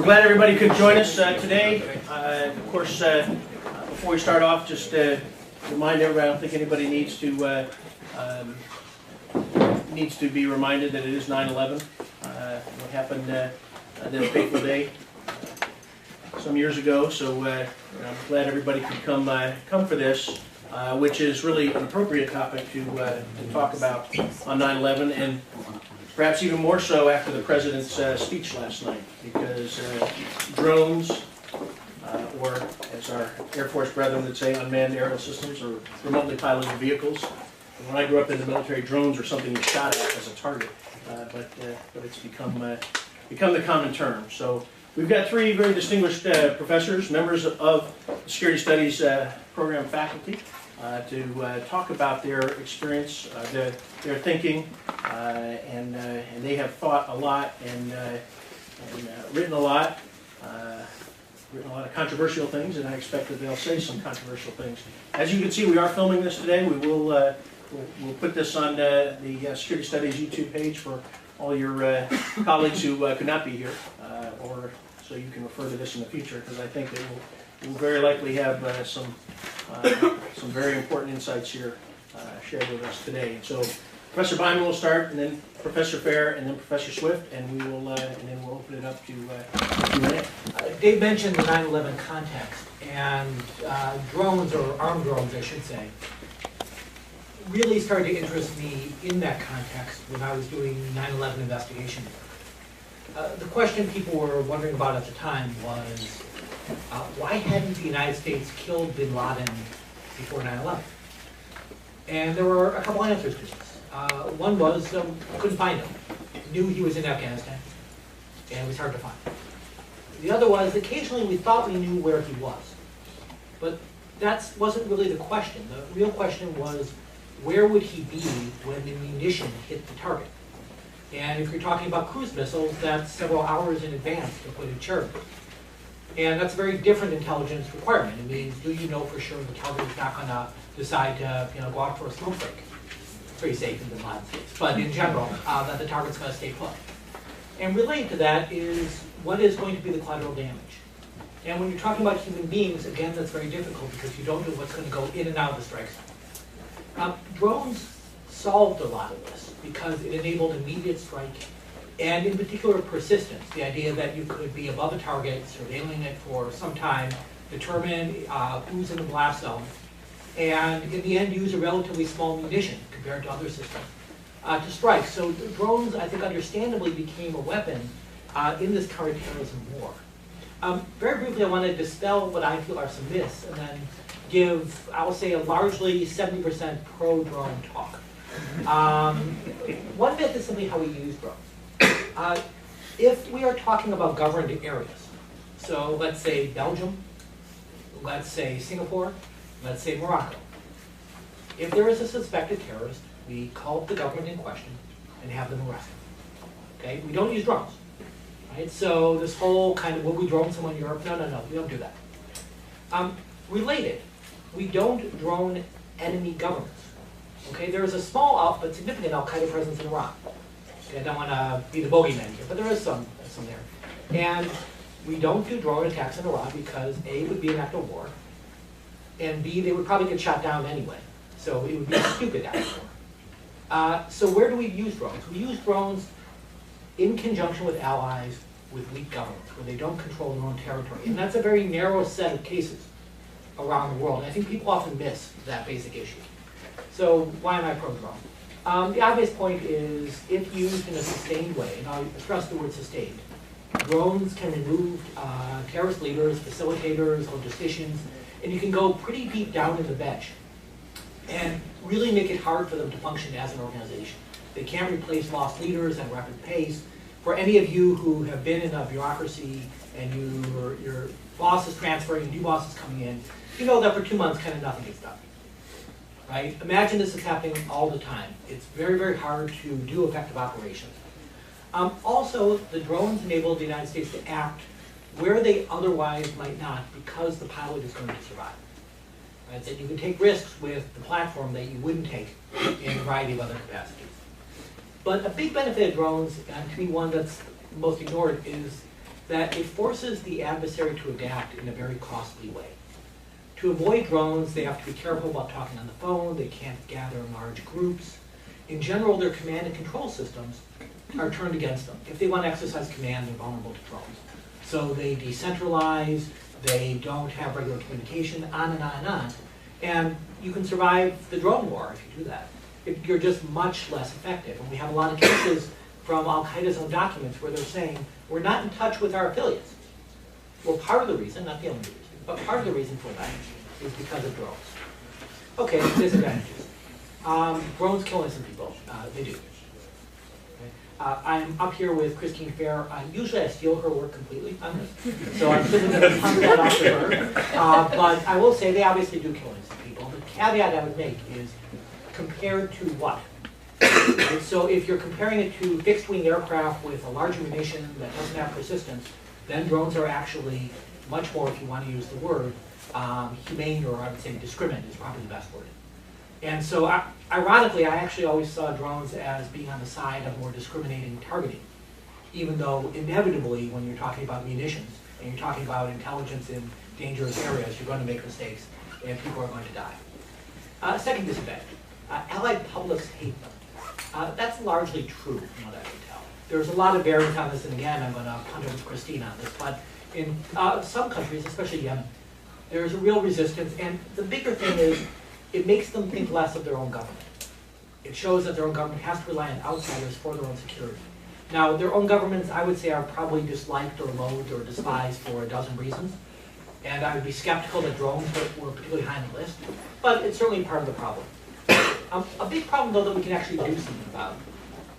glad everybody could join us today. Of course, before we start off, just remind everybody, I don't think anybody needs to be reminded that it is 9/11. What happened that fateful day some years ago. So I'm glad everybody could come for this, which is really an appropriate topic to talk about on 9/11, and perhaps even more so after the President's speech last night, because drones, or as our Air Force brethren would say, unmanned aerial systems or remotely piloted vehicles. And when I grew up in the military, drones were something you shot at as a target, but it's become the common term. So we've got three very distinguished professors, members of the Security Studies program faculty, to talk about their experience, their thinking, and they have thought a lot and written a lot of controversial things, and I expect that they'll say some controversial things. As you can see, we are filming this today. We will we'll put this on the Security Studies YouTube page for all your colleagues who could not be here, or so you can refer to this in the future, because I think that we'll very likely have some very important insights here shared with us today. And so Professor Byman will start, and then Professor Fair, and then Professor Swift, and we'll open it up to Q&A. Dave mentioned the 9/11 context, and drones, or armed drones, I should say, really started to interest me in that context when I was doing 9/11 investigation. The question people were wondering about at the time was, why hadn't the United States killed bin Laden before 9/11? And there were a couple answers to this. One was, couldn't find him. Knew he was in Afghanistan, and it was hard to find. The other was, occasionally we thought we knew where he was. But that wasn't really the question. The real question was, where would he be when the munition hit the target? And if you're talking about cruise missiles, that's several hours in advance to put in Cherokee. And that's a very different intelligence requirement. It means, do you know for sure the target is not going to decide to go out for a smoke break? It's pretty safe in the United States, but in general, that the target's going to stay put. And related to that is, what is going to be the collateral damage? And when you're talking about human beings, again, that's very difficult because you don't know what's going to go in and out of the strike zone. Drones solved a lot of this because it enabled immediate strike, and in particular persistence, the idea that you could be above a target, surveilling it for some time, determine who's in the blast zone, and in the end use a relatively small munition compared to other systems to strike. So drones, I think, understandably became a weapon in this current terrorism war. Very briefly, I want to dispel what I feel are some myths, and then give, I will say, a largely 70% pro-drone talk. One myth is simply how we use drones. If we are talking about governed areas, so let's say Belgium, let's say Singapore, let's say Morocco. If there is a suspected terrorist, we call up the government in question and have them arrested. Okay, we don't use drones. Right? So this whole kind of, will we drone someone in Europe? No, we don't do that. Related, we don't drone enemy governments. Okay, there is a small but significant Al-Qaeda presence in Iran. Okay, I don't want to be the bogeyman here, but there is some there. And we don't do drone attacks in Iran because A, it would be an act of war, and B, they would probably get shot down anyway. So it would be a stupid act of war. So where do we use drones? We use drones in conjunction with allies with weak governments, where they don't control their own territory. And that's a very narrow set of cases around the world. And I think people often miss that basic issue. So why am I pro-drone? The obvious point is, if used in a sustained way, and I'll stress the word sustained, drones can remove terrorist leaders, facilitators, logisticians, and you can go pretty deep down in the bench and really make it hard for them to function as an organization. They can't replace lost leaders at a rapid pace. For any of you who have been in a bureaucracy and your boss is transferring, new boss is coming in, you know that for 2 months kind of nothing gets done. Right? Imagine this is happening all the time. It's very, very hard to do effective operations. Also, the drones enable the United States to act where they otherwise might not, because the pilot is going to survive. Right? That you can take risks with the platform that you wouldn't take in a variety of other capacities. But a big benefit of drones, and to me one that's most ignored, is that it forces the adversary to adapt in a very costly way. To avoid drones, they have to be careful about talking on the phone, they can't gather in large groups. In general, their command and control systems are turned against them. If they want to exercise command, they're vulnerable to drones. So they decentralize, they don't have regular communication, on and on and on. And you can survive the drone war if you do that. You're just much less effective. And we have a lot of cases from Al-Qaeda's own documents where they're saying, we're not in touch with our affiliates. Well, part of the reason, not the only reason, but part of the reason for that is because of drones. Okay, disadvantages. Drones kill innocent people. They do. I'm up here with Christine Fair. Usually I steal her work completely on this, so I'm simply going to punt that off to her. But I will say they obviously do kill innocent people. The caveat I would make is compared to what? Right? So if you're comparing it to fixed-wing aircraft with a large ammunition that doesn't have persistence, then drones are actually much more, if you want to use the word, humane, or I would say discriminate is probably the best word. And so, ironically, I actually always saw drones as being on the side of more discriminating targeting, even though inevitably, when you're talking about munitions and you're talking about intelligence in dangerous areas, you're going to make mistakes and people are going to die. Second disadvantage, allied publics hate them. That's largely true from what I can tell. There's a lot of variance on this, and again, I'm going to punt over to Christine on this, but in some countries, especially Yemen, there's a real resistance, and the bigger thing is it makes them think less of their own government. It shows that their own government has to rely on outsiders for their own security. Now, their own governments, I would say, are probably disliked or loathed or despised for a dozen reasons, and I would be skeptical that drones were particularly high on the list, but it's certainly part of the problem. A big problem, though, that we can actually do something about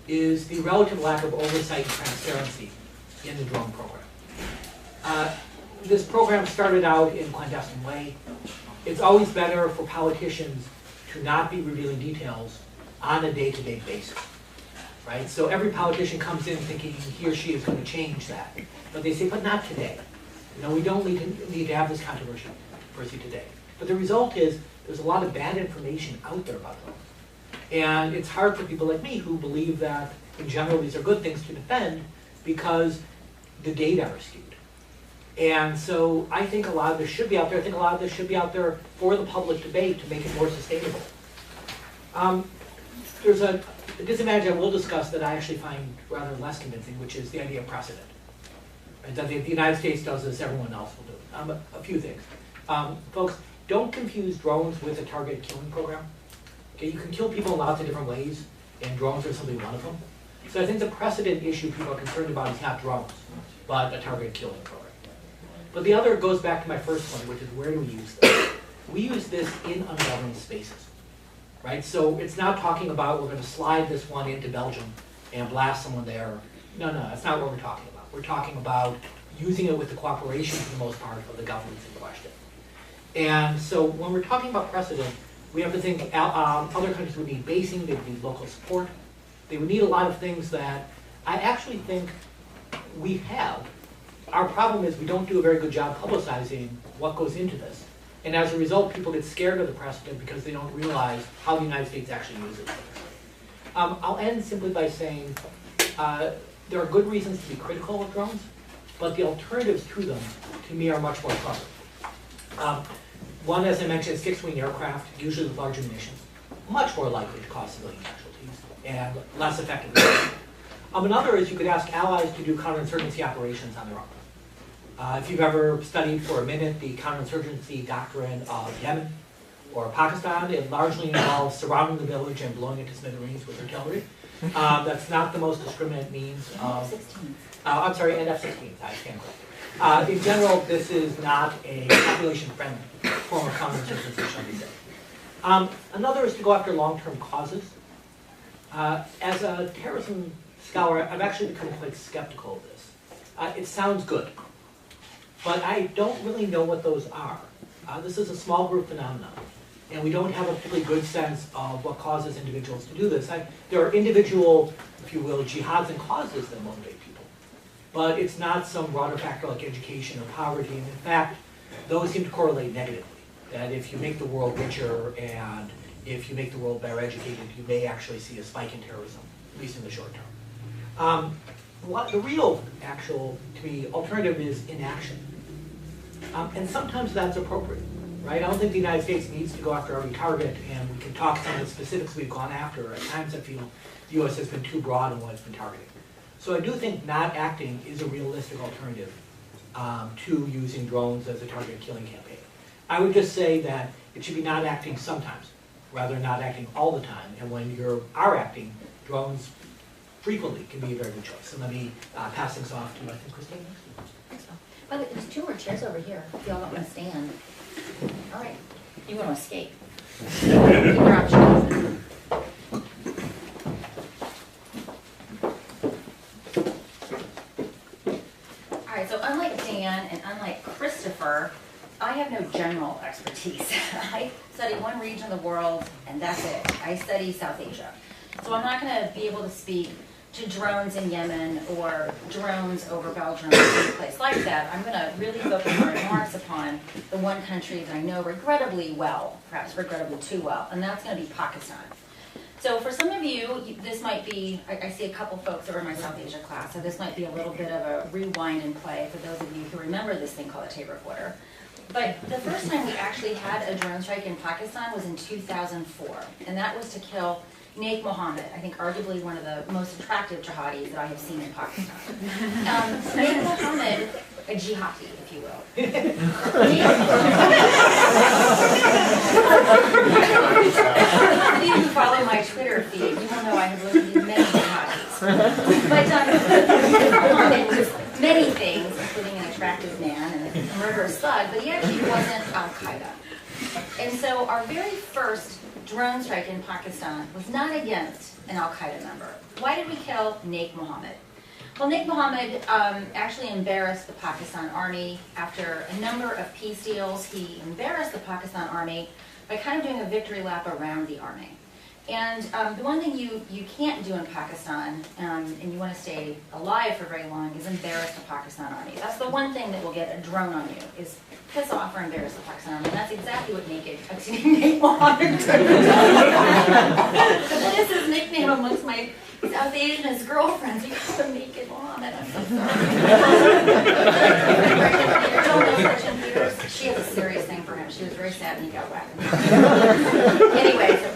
is the relative lack of oversight and transparency in the drone program. This program started out in a clandestine way. It's always better for politicians to not be revealing details on a day-to-day basis, right? So every politician comes in thinking he or she is going to change that. But they say, but not today. You know, we don't need to have this controversy today. But the result is there's a lot of bad information out there about them. And it's hard for people like me who believe that, in general, these are good things to defend because the data are skewed. And so I think a lot of this should be out there. I think a lot of this should be out there for the public debate to make it more sustainable. There's a disadvantage I will discuss that I actually find rather less convincing, which is the idea of precedent. Right? That if the United States does this, everyone else will do it. A few things. Folks, don't confuse drones with a targeted killing program. Okay, you can kill people in lots of different ways, and drones are simply one of them. So I think the precedent issue people are concerned about is not drones, but a targeted killing program. But the other goes back to my first one, which is where do we use this? We use this in ungoverned spaces, right? So it's not talking about we're going to slide this one into Belgium and blast someone there. No, that's not what we're talking about. We're talking about using it with the cooperation, for the most part, of the governments in question. And so when we're talking about precedent, we have to think other countries would need basing, they would need local support. They would need a lot of things that I actually think we have. Our problem is we don't do a very good job publicizing what goes into this. And as a result, people get scared of the precedent because they don't realize how the United States actually uses it. I'll end simply by saying there are good reasons to be critical of drones, but the alternatives to them, to me, are much more clever. One, as I mentioned, is fixed-wing aircraft, usually with larger munitions, much more likely to cause civilian casualties and less effective. Another is you could ask allies to do counterinsurgency operations on their own. If you've ever studied for a minute the counterinsurgency doctrine of Yemen or Pakistan, it largely involves surrounding the village and blowing it to smithereens with artillery. That's not the most discriminant means of... I'm sorry, and F-16s, I stand corrected. In general, this is not a population-friendly form of counterinsurgency, shall we say. Another is to go after long-term causes. As a terrorism scholar, I've actually become quite skeptical of this. It sounds good, but I don't really know what those are. This is a small group phenomenon, and we don't have a particularly good sense of what causes individuals to do this. There are individual, if you will, jihads and causes that motivate people, but it's not some broader factor like education or poverty, and in fact, those seem to correlate negatively, that if you make the world richer and if you make the world better educated, you may actually see a spike in terrorism, at least in the short term. The real, actual, to me, alternative is inaction. And sometimes that's appropriate, right? I don't think the United States needs to go after every target, and we can talk some of the specifics we've gone after. At times I feel the U.S. has been too broad in what it's been targeting. So I do think not acting is a realistic alternative to using drones as a target killing campaign. I would just say that it should be not acting sometimes, rather than not acting all the time. And when you are acting, drones frequently can be a very good choice. So let me pass things off to, I think, Christine. Thanks, Bill. By the way, there's 2 more chairs over here if y'all don't want to stand. All right. You want to escape. Keep your options. All right, so unlike Dan and unlike Christopher, I have no general expertise. I study one region of the world, and that's it. I study South Asia. So I'm not going to be able to speak to drones in Yemen or drones over Belgium or any place like that. I'm going to really focus my remarks upon the one country that I know regrettably well, perhaps regrettably too well, and that's going to be Pakistan. So for some of you, this might be, I see a couple folks over in my South Asia class, so this might be a little bit of a rewind and play for those of you who remember this thing called a tape recorder. But the first time we actually had a drone strike in Pakistan was in 2004, and that was to kill Naik Mohammed, I think arguably one of the most attractive jihadis that I have seen in Pakistan. Naik Mohammed, a jihadi, if you will. Those of you who follow my Twitter feed, you will know I have looked at many jihadis. But Naik Mohammed was many things, including an attractive man and a murderous thug, but he actually wasn't Al-Qaeda. And so our very first drone strike in Pakistan was not against an Al-Qaeda member. Why did we kill Naik Mohammed? Well, Naik Mohammed actually embarrassed the Pakistan army. After a number of peace deals, he embarrassed the Pakistan army by kind of doing a victory lap around the army. And the one thing you can't do in Pakistan, and you want to stay alive for very long, is embarrass the Pakistan army. That's the one thing that will get a drone on you, is piss off or embarrass the Pakistan army. And that's exactly what Naik Mohammed did. So that is his nickname amongst my South Asian girlfriends. We call him Naked Mohammed. I'm so sorry. You don't know Gretchen Peters? She has a serious thing for him. She was very sad when he got whacked. Anyway, so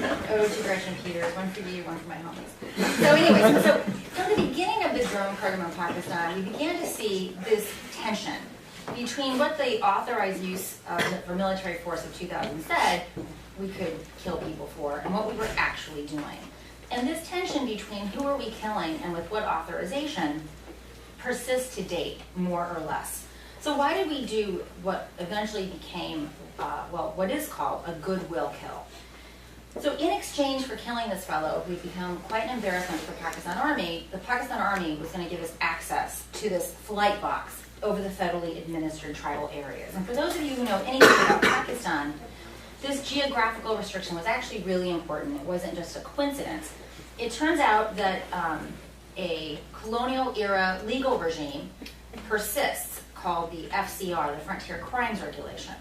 to Gretchen Peters, one for you, one for my homies. So anyway, so from the beginning of the drone program in Pakistan, we began to see this tension between what the authorized use for military force of 2000 said we could kill people for and what we were actually doing. And this tension between who are we killing and with what authorization persists to date, more or less. So why did we do what eventually became, what is called a goodwill kill? So in exchange for killing this fellow, we've become quite an embarrassment for the Pakistan Army. The Pakistan Army was going to give us access to this flight box over the federally administered tribal areas. And for those of you who know anything about Pakistan, this geographical restriction was actually really important. It wasn't just a coincidence. It turns out that a colonial era legal regime persists called the FCR, the Frontier Crimes Regulation.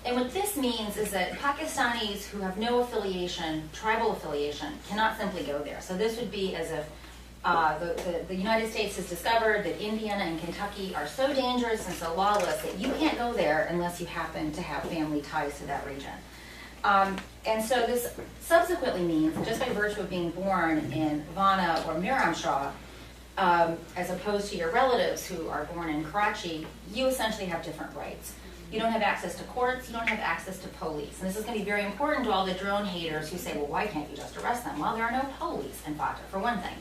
And what this means is that Pakistanis who have no affiliation, tribal affiliation, cannot simply go there. So this would be as if the United States has discovered that Indiana and Kentucky are so dangerous and so lawless that you can't go there unless you happen to have family ties to that region. And so this subsequently means that just by virtue of being born in Vanna or Miramshah, as opposed to your relatives who are born in Karachi, you essentially have different rights. You don't have access to courts, you don't have access to police. And this is going to be very important to all the drone haters who say, well, why can't you just arrest them? Well, there are no police in FATA, for one thing.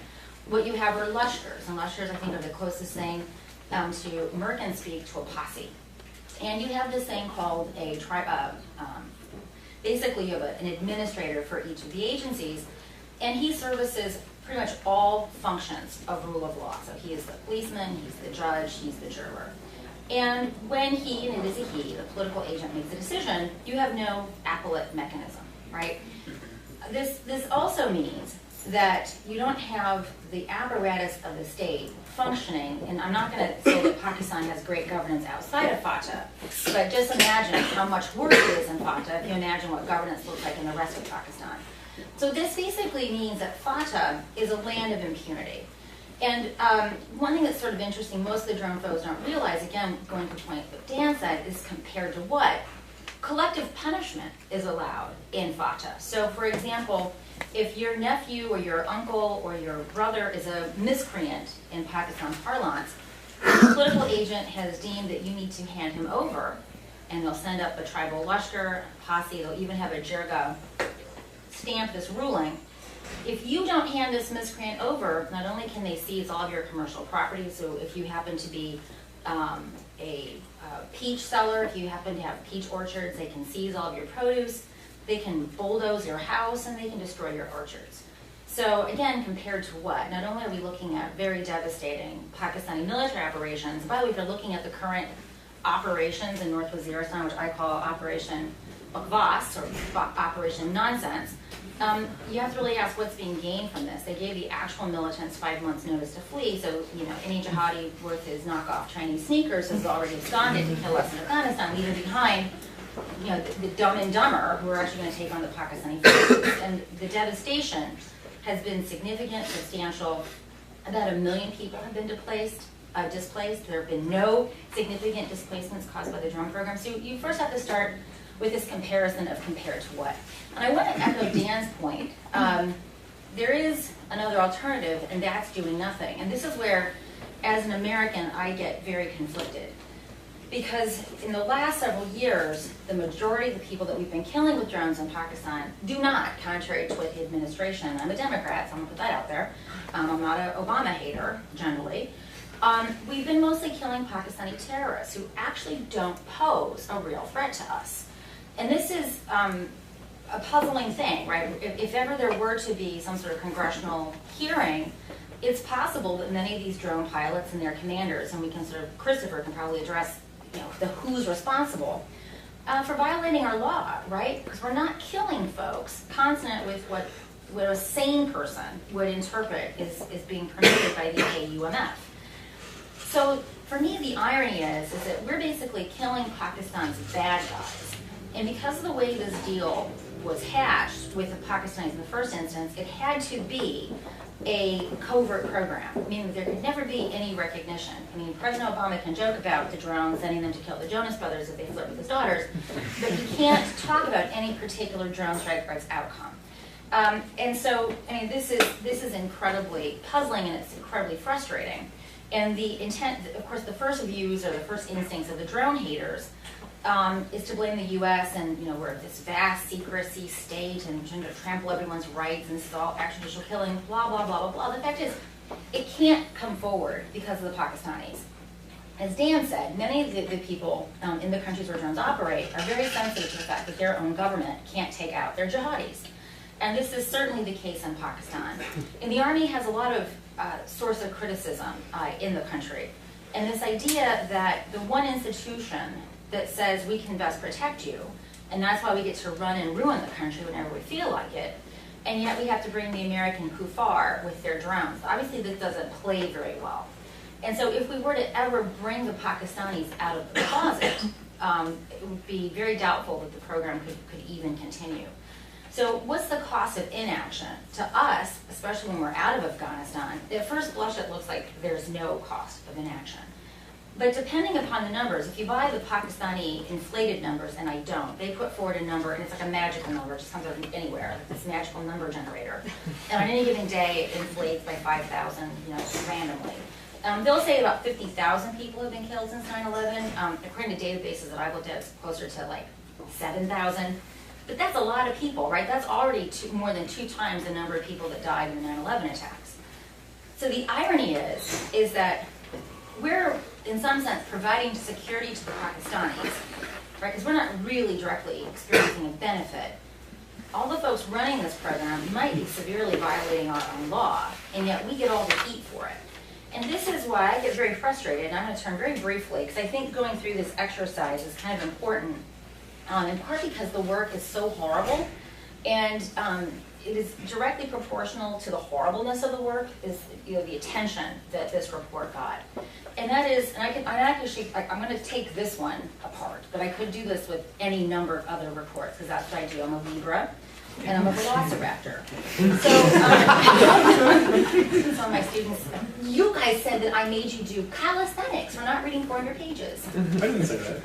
What you have are lushkars, and lushkars, I think, are the closest thing to American speak to a posse. And you have this thing called a basically you have an administrator for each of the agencies, and he services pretty much all functions of rule of law. So he is the policeman, he's the judge, he's the juror. And when he, and it is a he, the political agent makes a decision, you have no appellate mechanism, right? This also means that you don't have the apparatus of the state functioning, and I'm not going to say that Pakistan has great governance outside of FATA, but just imagine how much worse it is in FATA if you imagine what governance looks like in the rest of Pakistan. So this basically means that FATA is a land of impunity. And one thing that's sort of interesting, most of the drone folks don't realize, again, going to the point that Dan said, is compared to what? Collective punishment is allowed in FATA. So for example, if your nephew or your uncle or your brother is a miscreant in Pakistan parlance, the political agent has deemed that you need to hand him over, and they'll send up a tribal lashkar, posse, they'll even have a jirga stamp this ruling. If you don't hand this miscreant over, not only can they seize all of your commercial property, so if you happen to be a peach seller, if you happen to have peach orchards, they can seize all of your produce, they can bulldoze your house, and they can destroy your orchards. So again, compared to what? Not only are we looking at very devastating Pakistani military operations, by the way, if you're looking at the current operations in North Waziristan, which I call Operation Bakwas, or Operation Nonsense, you have to really ask what's being gained from this. They gave the actual militants 5 months notice to flee, so any jihadi worth his knockoff Chinese sneakers has already absconded to kill us in Afghanistan, leaving behind the dumb and dumber who are actually going to take on the Pakistani forces. And the devastation has been significant, substantial. About 1 million people have been displaced. There have been no significant displacements caused by the drone program. So you first have to start with this comparison of compared to what. And I want to echo Dan's point. There is another alternative, and that's doing nothing. And this is where, as an American, I get very conflicted. Because in the last several years, the majority of the people that we've been killing with drones in Pakistan do not, contrary to what the administration, I'm a Democrat, so I'm going to put that out there. I'm not an Obama hater, generally. We've been mostly killing Pakistani terrorists who actually don't pose a real threat to us. And this is a puzzling thing, right? If ever there were to be some sort of congressional hearing, it's possible that many of these drone pilots and their commanders, and we can sort of, Christopher can probably address the who's responsible, for violating our law, right? Because we're not killing folks consonant with what a sane person would interpret is being permitted by the AUMF. So for me, the irony is that we're basically killing Pakistan's bad guys. And because of the way this deal was hatched with the Pakistanis in the first instance, it had to be a covert program, meaning that there could never be any recognition. I mean, President Obama can joke about the drones sending them to kill the Jonas brothers if they flirt with his daughters, but he can't talk about any particular drone strike or its outcome. And so, I mean, this is incredibly puzzling and it's incredibly frustrating. And the intent, of course, the first views or the first instincts of the drone haters is to blame the U.S. and we're this vast secrecy state and trying to trample everyone's rights and this is all extrajudicial killing, blah, blah, blah, blah, blah. The fact is, it can't come forward because of the Pakistanis. As Dan said, many of the people in the countries where drones operate are very sensitive to the fact that their own government can't take out their jihadis. And this is certainly the case in Pakistan. And the Army has a lot of source of criticism in the country. And this idea that the one institution that says we can best protect you, and that's why we get to run and ruin the country whenever we feel like it, and yet we have to bring the American kuffar with their drones. Obviously this doesn't play very well. And so if we were to ever bring the Pakistanis out of the closet, it would be very doubtful that the program could even continue. So what's the cost of inaction? To us, especially when we're out of Afghanistan, at first blush it looks like there's no cost of inaction. But depending upon the numbers, if you buy the Pakistani inflated numbers, and I don't, they put forward a number, and it's like a magical number, it just comes out of anywhere, like this magical number generator. And on any given day, it inflates by 5,000, randomly. They'll say about 50,000 people have been killed since 9/11. According to databases that I've looked at, it's closer to like 7,000. But that's a lot of people, right? That's already more than 2 times the number of people that died in the 9/11 attacks. So the irony is that we're, in some sense, providing security to the Pakistanis, right? Because we're not really directly experiencing a benefit. All the folks running this program might be severely violating our own law, and yet we get all the heat for it. And this is why I get very frustrated, and I'm going to turn very briefly, because I think going through this exercise is kind of important, in part because the work is so horrible, and it is directly proportional to the horribleness of the work, is the attention that this report got. And that is, and I'm going to take this one apart, but I could do this with any number of other reports, because that's what I do. I'm a Libra, and I'm a velociraptor. So, so I'm of my students, you guys said that I made you do calisthenics for not reading 400 pages. I didn't say that.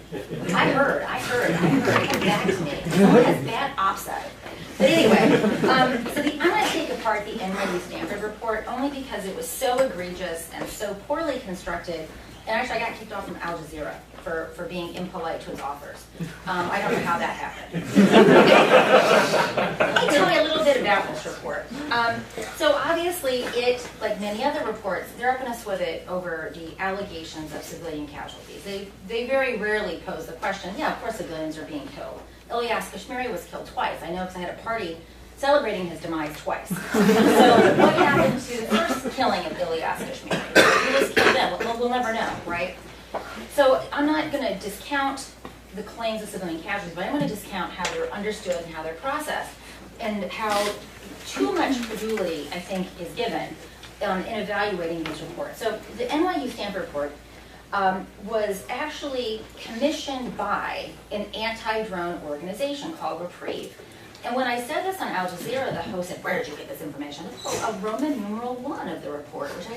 I heard. It came back to me. Someone has bad OPSEC. But anyway, I'm going to take apart the NYU Stanford report only because it was so egregious and so poorly constructed. And actually, I got kicked off from Al Jazeera for being impolite to its authors. I don't know how that happened. Let me tell you a little bit about this report. So obviously, it, like many other reports, they're up in a swivet over the allegations of civilian casualties. They very rarely pose the question, yeah, of course civilians are being killed. Ilyas Kashmiri was killed twice. I know because I had a party celebrating his demise twice. So what happened to the first killing of Ilyas Kashmiri? Who was killed then? We'll never know, right? So I'm not going to discount the claims of civilian casualties, but I'm going to discount how they're understood and how they're processed, and how too much credulity, I think, is given in evaluating these reports. So the NYU Stanford report was actually commissioned by an anti-drone organization called Reprieve. And when I said this on Al Jazeera, the host said, where did you get this information? A Roman numeral 1 of the report, which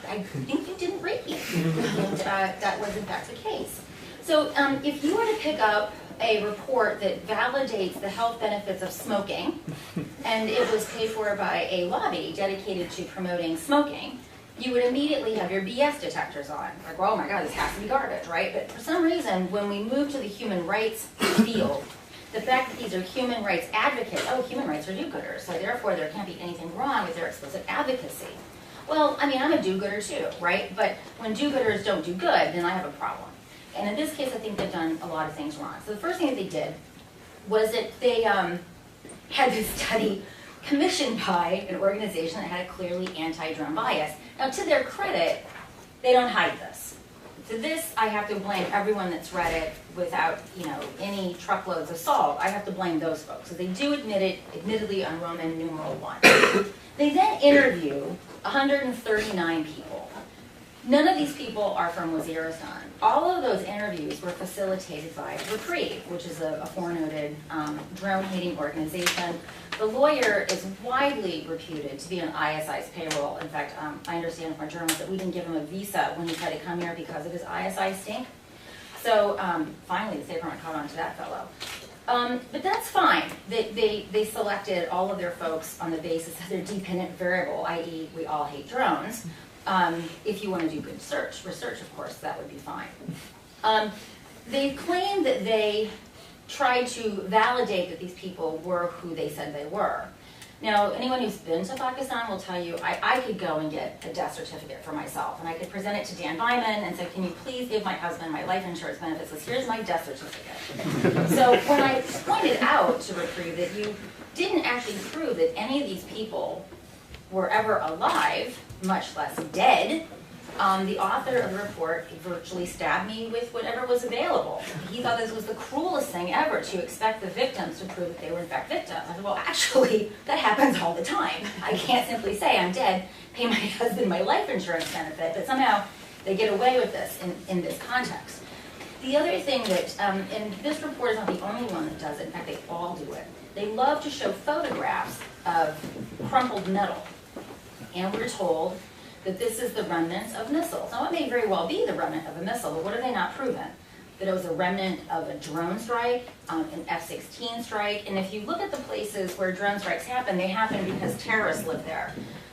I think you didn't read. And that was in fact the case. So if you were to pick up a report that validates the health benefits of smoking, and it was paid for by a lobby dedicated to promoting smoking, you would immediately have your BS detectors on. Like, well, oh my God, this has to be garbage, right? But for some reason, when we move to the human rights field, the fact that these are human rights advocates, oh, human rights are do-gooders, so therefore there can't be anything wrong with their explicit advocacy. Well, I mean, I'm a do-gooder too, right? But when do-gooders don't do good, then I have a problem. And in this case, I think they've done a lot of things wrong. So the first thing that they did was that they had this study commissioned by an organization that had a clearly anti-drone bias. Now, to their credit, they don't hide this. To this, I have to blame everyone that's read it without, any truckloads of salt. I have to blame those folks. So they do admit it, admittedly, on Roman numeral 1. They then interview 139 people. None of these people are from Waziristan. All of those interviews were facilitated by Reprieve, which is a foreknown drone-hating organization. The lawyer is widely reputed to be on ISI's payroll. In fact, I understand from our journalists that we didn't give him a visa when he tried to come here because of his ISI stink. So finally, the State Department caught on to that fellow. But that's fine. They selected all of their folks on the basis of their dependent variable, i.e. we all hate drones. If you want to do good research, of course, that would be fine. They claim that they tried to validate that these people were who they said they were. Now, anyone who's been to Pakistan will tell you I could go and get a death certificate for myself, and I could present it to Dan Byman and say, can you please give my husband my life insurance benefits? Because here's my death certificate. So when I pointed out to Reprieve that you didn't actually prove that any of these people were ever alive, much less dead, the author of the report virtually stabbed me with whatever was available. He thought this was the cruelest thing ever, to expect the victims to prove that they were in fact victims. I said, well, actually, that happens all the time. I can't simply say I'm dead, pay my husband my life insurance benefit, but somehow they get away with this in this context. The other thing that, and this report is not the only one that does it, in fact, they all do it. They love to show photographs of crumpled metal. And we're told that this is the remnants of missiles. Now, it may very well be the remnant of a missile, but what have they not proven? That it was a remnant of a drone strike, an F-16 strike, and if you look at the places where drone strikes happen, they happen because terrorists live there.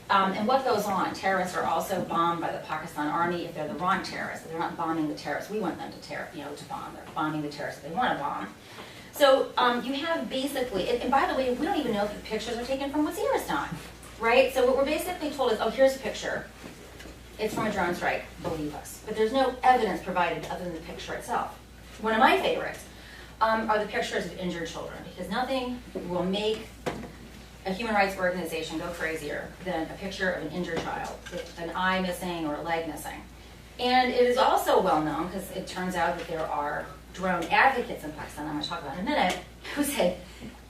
And what goes on? Terrorists are also bombed by the Pakistan Army if they're the wrong terrorists. They're not bombing the terrorists we want them to bomb. They're bombing the terrorists they want to bomb. So you have basically, and by the way, we don't even know if the pictures are taken from Waziristan. Right? So what we're basically told is, oh, here's a picture. It's from a drone strike. Believe us. But there's no evidence provided other than the picture itself. One of my favorites are the pictures of injured children, because nothing will make a human rights organization go crazier than a picture of an injured child with an eye missing or a leg missing. And it is also well known, because it turns out that there are drone advocates in Pakistan, I'm going to talk about in a minute, who said,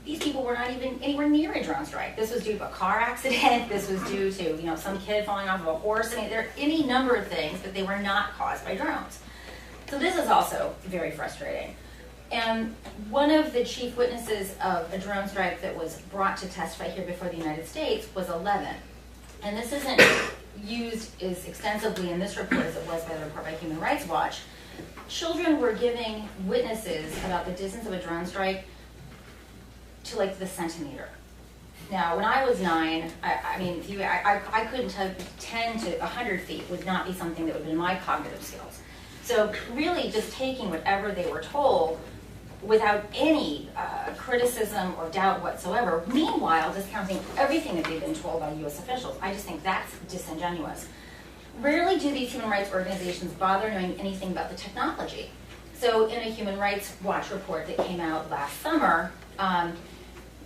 these people were not even anywhere near a drone strike. This was due to a car accident. This was due to, some kid falling off of a horse. I mean, there are any number of things, but they were not caused by drones. So this is also very frustrating. And one of the chief witnesses of a drone strike that was brought to testify here before the United States was 11. And this isn't, used as extensively in this report as it was by the report by Human Rights Watch, children were giving witnesses about the distance of a drone strike to like the centimeter. Now, when I was 9, I couldn't tell 10 to 100 feet would not be something that would have been my cognitive skills. So really just taking whatever they were told without any criticism or doubt whatsoever, meanwhile discounting everything that they've been told by US officials. I just think that's disingenuous. Rarely do these human rights organizations bother knowing anything about the technology. So in a Human Rights Watch report that came out last summer,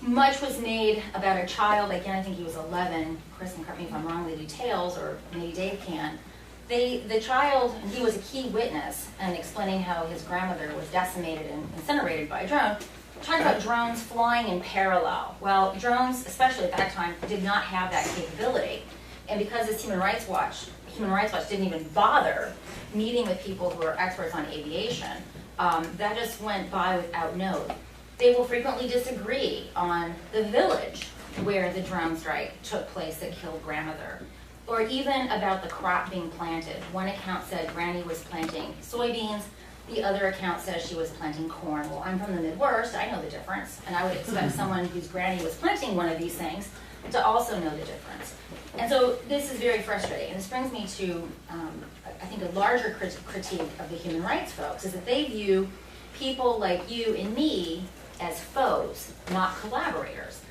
much was made about a child, again I think he was 11, Chris can correct me if I'm wrong with the details, or maybe Dave can. The child, and he was a key witness in explaining how his grandmother was decimated and incinerated by a drone, talked about drones flying in parallel. Well, drones, especially at that time, did not have that capability. And because this Human Rights Watch didn't even bother meeting with people who are experts on aviation, that just went by without note. They will frequently disagree on the village where the drone strike took place that killed grandmother, or even about the crop being planted. One account said Granny was planting soybeans, the other account says she was planting corn. Well, I'm from the Midwest, I know the difference, and I would expect someone whose granny was planting one of these things to also know the difference. And so this is very frustrating, and this brings me to, I think, a larger critique of the human rights folks, is that they view people like you and me as foes, not collaborators.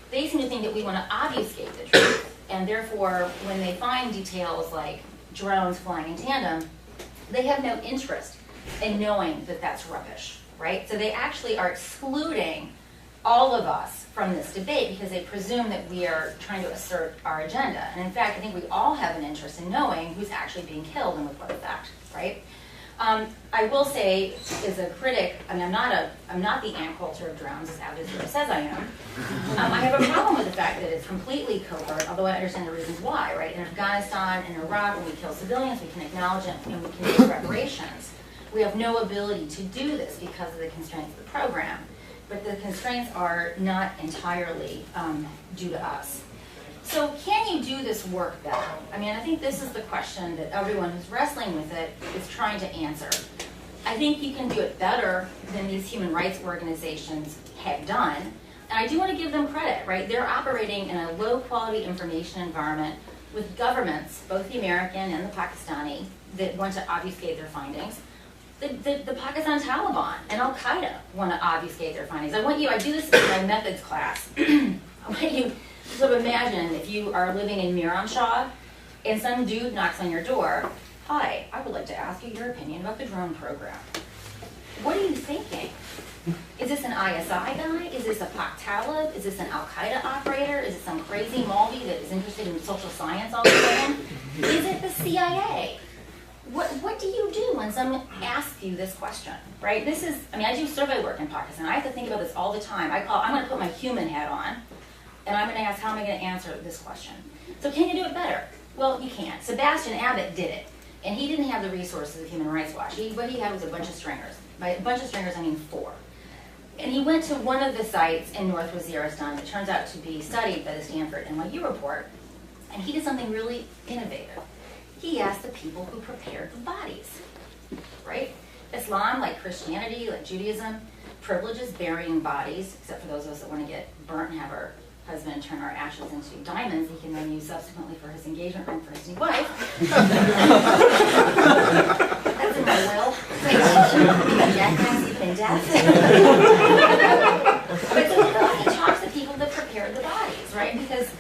They seem to think that we want to obfuscate the truth, and therefore, when they find details like drones flying in tandem, they have no interest in knowing that that's rubbish, right? So they actually are excluding all of us from this debate because they presume that we are trying to assert our agenda. And in fact, I think we all have an interest in knowing who's actually being killed and with what effect, right? I will say, as a critic, I mean, I'm not the ant culture of drones, as Al Jazeera says I am. I have a problem with the fact that it's completely covert, although I understand the reasons why, right? In Afghanistan and Iraq, when we kill civilians, we can acknowledge it and we can make reparations. We have no ability to do this because of the constraints of the program. But the constraints are not entirely due to us. So can you do this work better? I mean, I think this is the question that everyone who's wrestling with it is trying to answer. I think you can do it better than these human rights organizations have done. And I do want to give them credit, right? They're operating in a low-quality information environment with governments, both the American and the Pakistani, that want to obfuscate their findings. The Pakistan Taliban and Al-Qaeda want to obfuscate their findings. I do this in my methods class. I want you to imagine if you are living in Miramshah and some dude knocks on your door. Hi, I would like to ask you your opinion about the drone program. What are you thinking? Is this an ISI guy? Is this a Pak Talib? Is this an Al-Qaeda operator? Is it some crazy Maldi that is interested in social science all of a sudden? Is it the CIA? What do you do when someone asks you this question, right? This is, I mean, I do survey work in Pakistan. I have to think about this all the time. I'm going to put my human hat on, and I'm going to ask, how am I going to answer this question? So can you do it better? Well, you can't. Sebastian Abbott did it, and he didn't have the resources of Human Rights Watch. What he had was a bunch of stringers. By a bunch of stringers, I mean 4. And he went to one of the sites in North Waziristan that turns out to be studied by the Stanford NYU report, and he did something really innovative. He asked the people who prepared the bodies, right? Islam, like Christianity, like Judaism, privileges burying bodies, except for those of us that want to get burnt and have our husband turn our ashes into diamonds he can then use subsequently for his engagement ring for his new wife. That's in my will. Jackass even in death. But so he talks to people that prepared the bodies, right? Because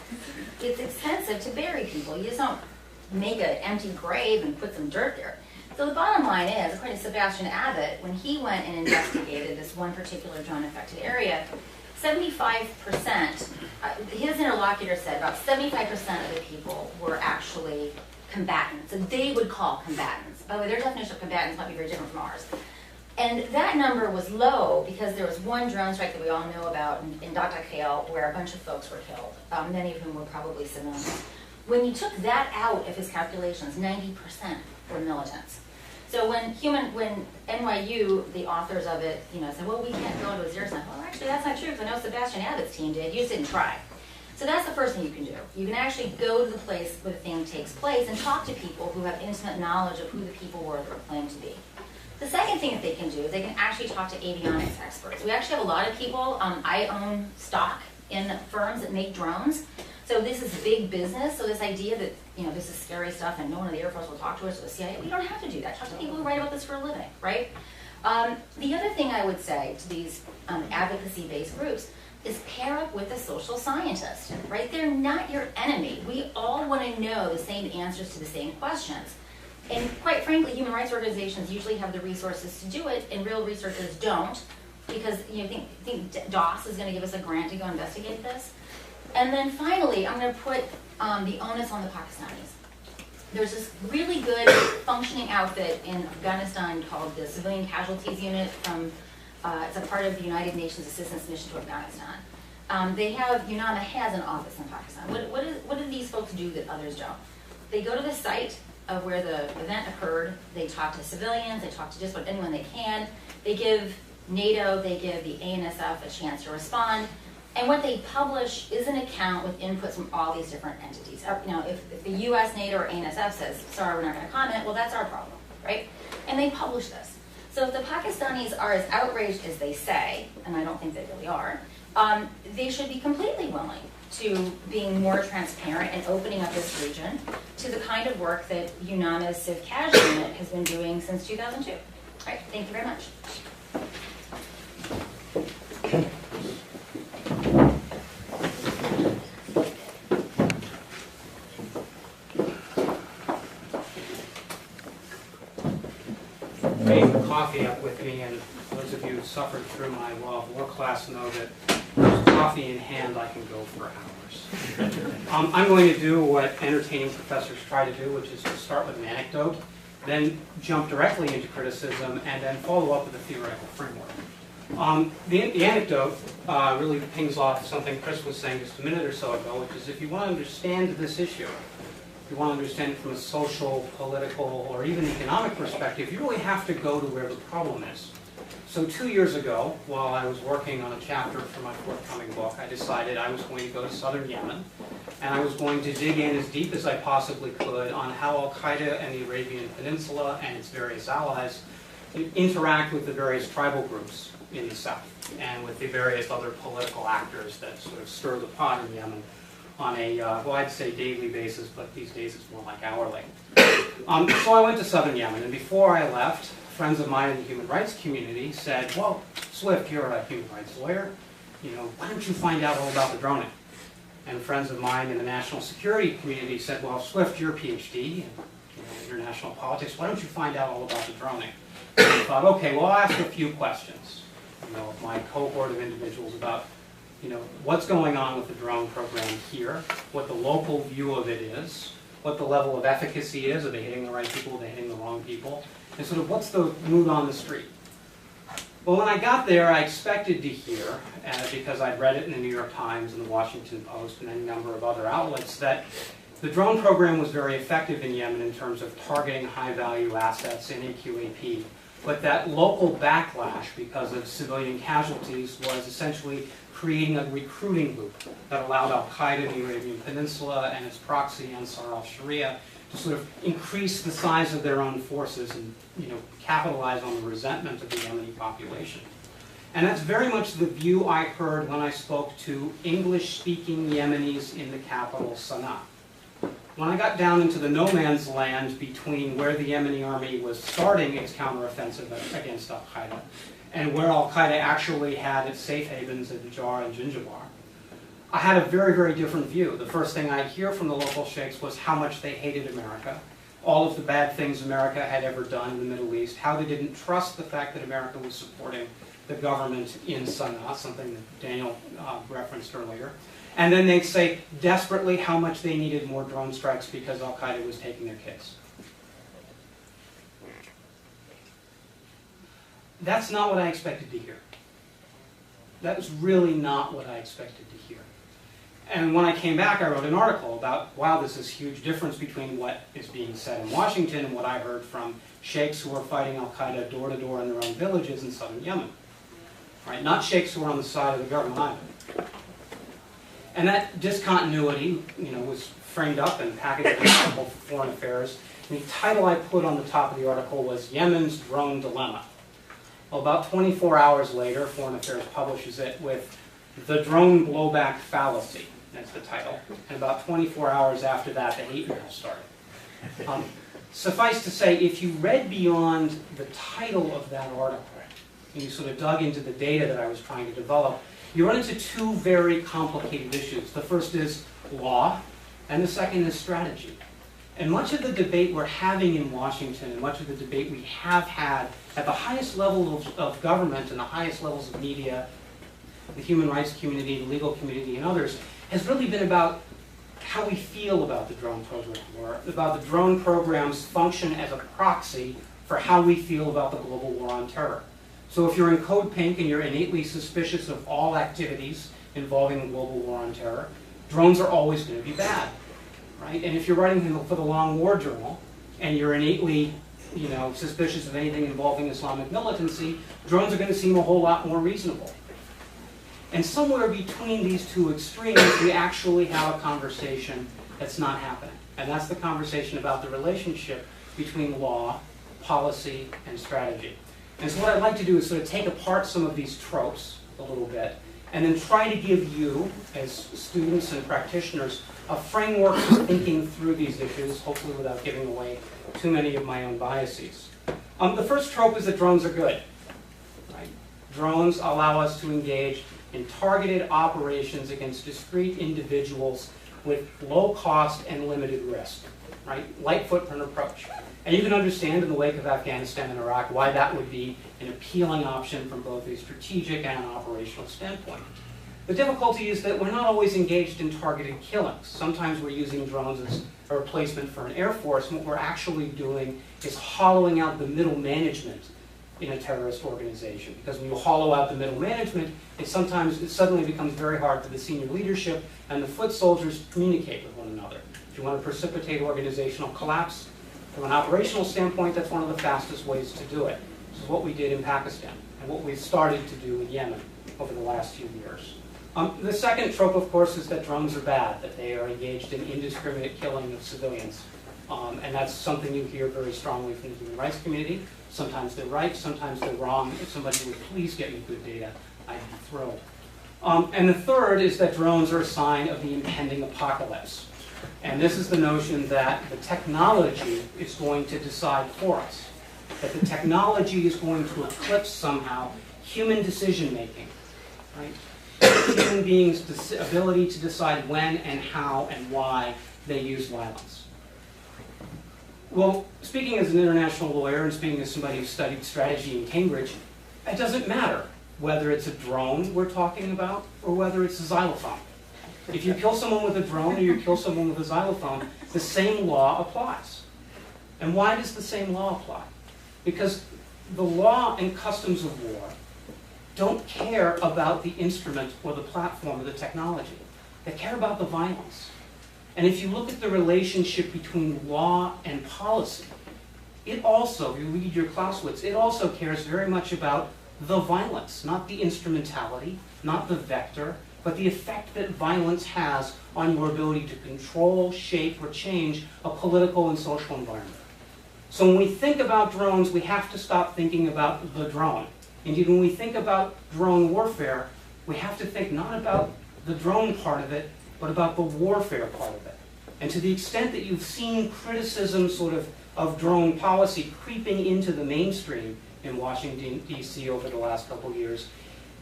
it's expensive to bury people. You just don't make an empty grave and put some dirt there. So the bottom line is, according to Sebastian Abbott, when he went and investigated this one particular drone-affected area, 75%, his interlocutor said about 75% of the people were actually combatants. So they would call combatants. By the way, their definition of combatants might be very different from ours. And that number was low because there was one drone strike that we all know about in Dr. Khale where a bunch of folks were killed, many of whom were probably civilians. When you took that out of his calculations, 90% were militants. So when NYU, the authors of it, said, well, we can't go into Waziristan. Well, actually, that's not true, because I know Sebastian Abbott's team did. You just didn't try. So that's the first thing you can do. You can actually go to the place where the thing takes place and talk to people who have intimate knowledge of who the people were that were claimed to be. The second thing that they can do is they can actually talk to avionics experts. We actually have a lot of people. I own stock in firms that make drones. So this is big business. So this idea that, this is scary stuff and no one in the Air Force will talk to us or the CIA, we don't have to do that. Talk to people who write about this for a living, right? The other thing I would say to these advocacy-based groups is pair up with a social scientist, right? They're not your enemy. We all want to know the same answers to the same questions. And quite frankly, human rights organizations usually have the resources to do it, and real researchers don't, because think DOS is going to give us a grant to go investigate this. And then finally, I'm going to put the onus on the Pakistanis. There's this really good functioning outfit in Afghanistan called the Civilian Casualties Unit from, it's a part of the United Nations Assistance Mission to Afghanistan. UNAMA has an office in Pakistan. What do these folks do that others don't? They go to the site of where the event occurred, they talk to civilians, they talk to just about anyone they can, they give NATO, they give the ANSF a chance to respond, and what they publish is an account with inputs from all these different entities. If the US, NATO, or ANSF says, sorry, we're not going to comment, well, that's our problem, right? And they publish this. So if the Pakistanis are as outraged as they say, and I don't think they really are, they should be completely willing to being more transparent and opening up this region to the kind of work that UNAMA's Civ Casual Unit has been doing since 2002. All right, thank you very much. I made the coffee up with me, and those of you who suffered through my law of war class know that with coffee in hand, I can go for hours. I'm going to do what entertaining professors try to do, which is to start with an anecdote, then jump directly into criticism, and then follow up with a theoretical framework. The anecdote really pings off something Chris was saying just a minute or so ago, which is if you want to understand this issue, if you want to understand it from a social, political, or even economic perspective, you really have to go to where the problem is. So 2 years ago, while I was working on a chapter for my forthcoming book, I decided I was going to go to southern Yemen, and I was going to dig in as deep as I possibly could on how al-Qaeda and the Arabian Peninsula and its various allies interact with the various tribal groups in the south, and with the various other political actors that sort of stir the pot in Yemen on a, well, I'd say daily basis, but these days it's more like hourly. So I went to southern Yemen, and before I left, friends of mine in the human rights community said, well, Swift, you're a human rights lawyer, why don't you find out all about the droning? And friends of mine in the national security community said, well, Swift, you're a PhD in international politics, why don't you find out all about the droning? And I thought, okay, well, I'll ask a few questions, of my cohort of individuals about, what's going on with the drone program here, what the local view of it is, what the level of efficacy is, are they hitting the right people, are they hitting the wrong people, and sort of what's the mood on the street. Well, when I got there, I expected to hear, because I'd read it in the New York Times and the Washington Post and any number of other outlets, that the drone program was very effective in Yemen in terms of targeting high-value assets in AQAP, but that local backlash because of civilian casualties was essentially creating a recruiting loop that allowed al-Qaeda in the Arabian Peninsula and its proxy Ansar al-Sharia to sort of increase the size of their own forces and capitalize on the resentment of the Yemeni population. And that's very much the view I heard when I spoke to English-speaking Yemenis in the capital, Sana'a. When I got down into the no man's land between where the Yemeni army was starting its counteroffensive against al-Qaeda and where al-Qaeda actually had its safe havens at Jar and Jinjabar, I had a very, very different view. The first thing I'd hear from the local sheikhs was how much they hated America, all of the bad things America had ever done in the Middle East, how they didn't trust the fact that America was supporting the government in Sana'a, something that Daniel referenced earlier. And then they'd say desperately how much they needed more drone strikes because al-Qaeda was taking their case. That's not what I expected to hear. That was really not what I expected to hear. And when I came back, I wrote an article about, wow, there's this huge difference between what is being said in Washington and what I heard from sheikhs who are fighting al-Qaeda door to door in their own villages in southern Yemen. Right? Not sheikhs who are on the side of the government either. And that discontinuity, was framed up and packaged in an article for Foreign Affairs. And the title I put on the top of the article was Yemen's Drone Dilemma. Well, about 24 hours later, Foreign Affairs publishes it with The Drone Blowback Fallacy. That's the title. And about 24 hours after that, the hate mail started. Suffice to say, if you read beyond the title of that article, and you sort of dug into the data that I was trying to develop, you run into two very complicated issues. The first is law, and the second is strategy. And much of the debate we're having in Washington, and much of the debate we have had at the highest levels of government and the highest levels of media, the human rights community, the legal community, and others, has really been about how we feel about the drone program, or about the drone program's function as a proxy for how we feel about the global war on terror. So if you're in Code Pink and you're innately suspicious of all activities involving the global war on terror, drones are always going to be bad, right? And if you're writing for the Long War Journal and you're innately, suspicious of anything involving Islamic militancy, drones are going to seem a whole lot more reasonable. And somewhere between these two extremes, we actually have a conversation that's not happening. And that's the conversation about the relationship between law, policy, and strategy. And so what I'd like to do is sort of take apart some of these tropes a little bit, and then try to give you, as students and practitioners, a framework for thinking through these issues, hopefully without giving away too many of my own biases. The first trope is that drones are good. Right? Drones allow us to engage in targeted operations against discrete individuals with low cost and limited risk. Right? Light footprint approach. And you can understand in the wake of Afghanistan and Iraq why that would be an appealing option from both a strategic and an operational standpoint. The difficulty is that we're not always engaged in targeted killings. Sometimes we're using drones as a replacement for an air force, and what we're actually doing is hollowing out the middle management in a terrorist organization. Because when you hollow out the middle management, it suddenly becomes very hard for the senior leadership and the foot soldiers to communicate with one another. If you want to precipitate organizational collapse, from an operational standpoint, that's one of the fastest ways to do it. This is what we did in Pakistan, and what we've started to do in Yemen over the last few years. The second trope, of course, is that drones are bad, that they are engaged in indiscriminate killing of civilians. And that's something you hear very strongly from the human rights community. Sometimes they're right, sometimes they're wrong. If somebody would please get me good data, I'd be thrilled. And the third is that drones are a sign of the impending apocalypse. And this is the notion that the technology is going to decide for us, that the technology is going to eclipse somehow human decision-making, right? Human beings' ability to decide when and how and why they use violence. Well, speaking as an international lawyer and speaking as somebody who studied strategy in Cambridge, it doesn't matter whether it's a drone we're talking about or whether it's a xylophone. If you kill someone with a drone or you kill someone with a xylophone, the same law applies. And why does the same law apply? Because the law and customs of war don't care about the instrument or the platform or the technology. They care about the violence. And if you look at the relationship between law and policy, it also, if you read your Clausewitz, it also cares very much about the violence, not the instrumentality, not the vector, but the effect that violence has on your ability to control, shape, or change a political and social environment. So when we think about drones, we have to stop thinking about the drone. Indeed, when we think about drone warfare, we have to think not about the drone part of it, but about the warfare part of it. And to the extent that you've seen criticism of drone policy creeping into the mainstream in Washington, D.C. over the last couple of years,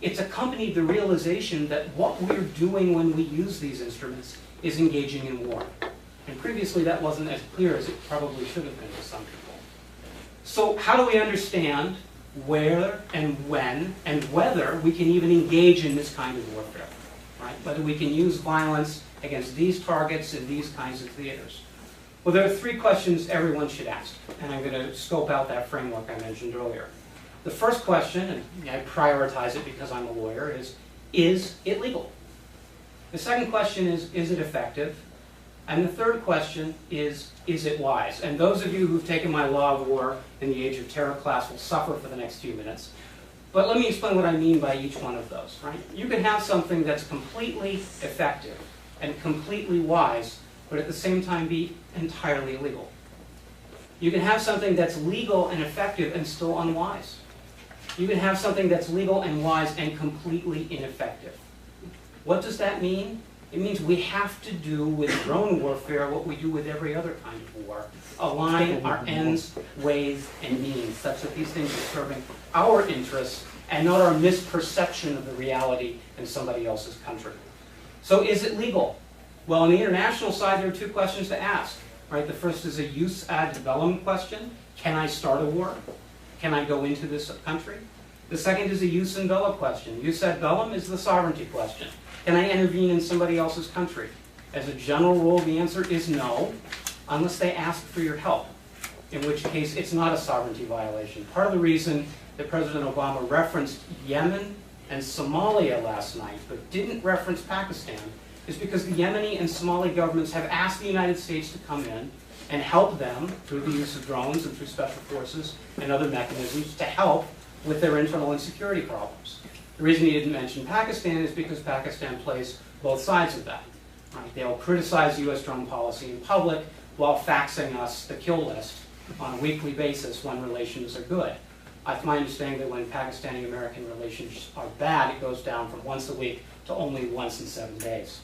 it's accompanied the realization that what we're doing when we use these instruments is engaging in war. And previously that wasn't as clear as it probably should have been to some people. So how do we understand where and when and whether we can even engage in this kind of warfare? Right? Whether we can use violence against these targets in these kinds of theaters. Well, there are three questions everyone should ask, and I'm going to scope out that framework I mentioned earlier. The first question, and I prioritize it because I'm a lawyer, is it legal? The second question is it effective? And the third question is it wise? And those of you who've taken my Law of War in the Age of Terror class will suffer for the next few minutes. But let me explain what I mean by each one of those, right? You can have something that's completely effective and completely wise, but at the same time be entirely illegal. You can have something that's legal and effective and still unwise. You can have something that's legal and wise and completely ineffective. What does that mean? It means we have to do with drone warfare what we do with every other kind of war. Align our ends, ways, and means such that these things are serving our interests and not our misperception of the reality in somebody else's country. So is it legal? Well, on the international side, there are two questions to ask. Right? The first is a jus ad bellum question. Can I start a war? Can I go into this country? The second is a jus in bello question. Jus ad bellum is the sovereignty question. Can I intervene in somebody else's country? As a general rule, the answer is no, unless they ask for your help, in which case it's not a sovereignty violation. Part of the reason that President Obama referenced Yemen and Somalia last night, but didn't reference Pakistan, is because the Yemeni and Somali governments have asked the United States to come in and help them through the use of drones and through special forces and other mechanisms to help with their internal insecurity problems. The reason he didn't mention Pakistan is because Pakistan plays both sides of that. Right? They'll criticize U.S. drone policy in public while faxing us the kill list on a weekly basis when relations are good. It's my understanding that when Pakistani-American relations are bad, it goes down from once a week to only once in 7 days.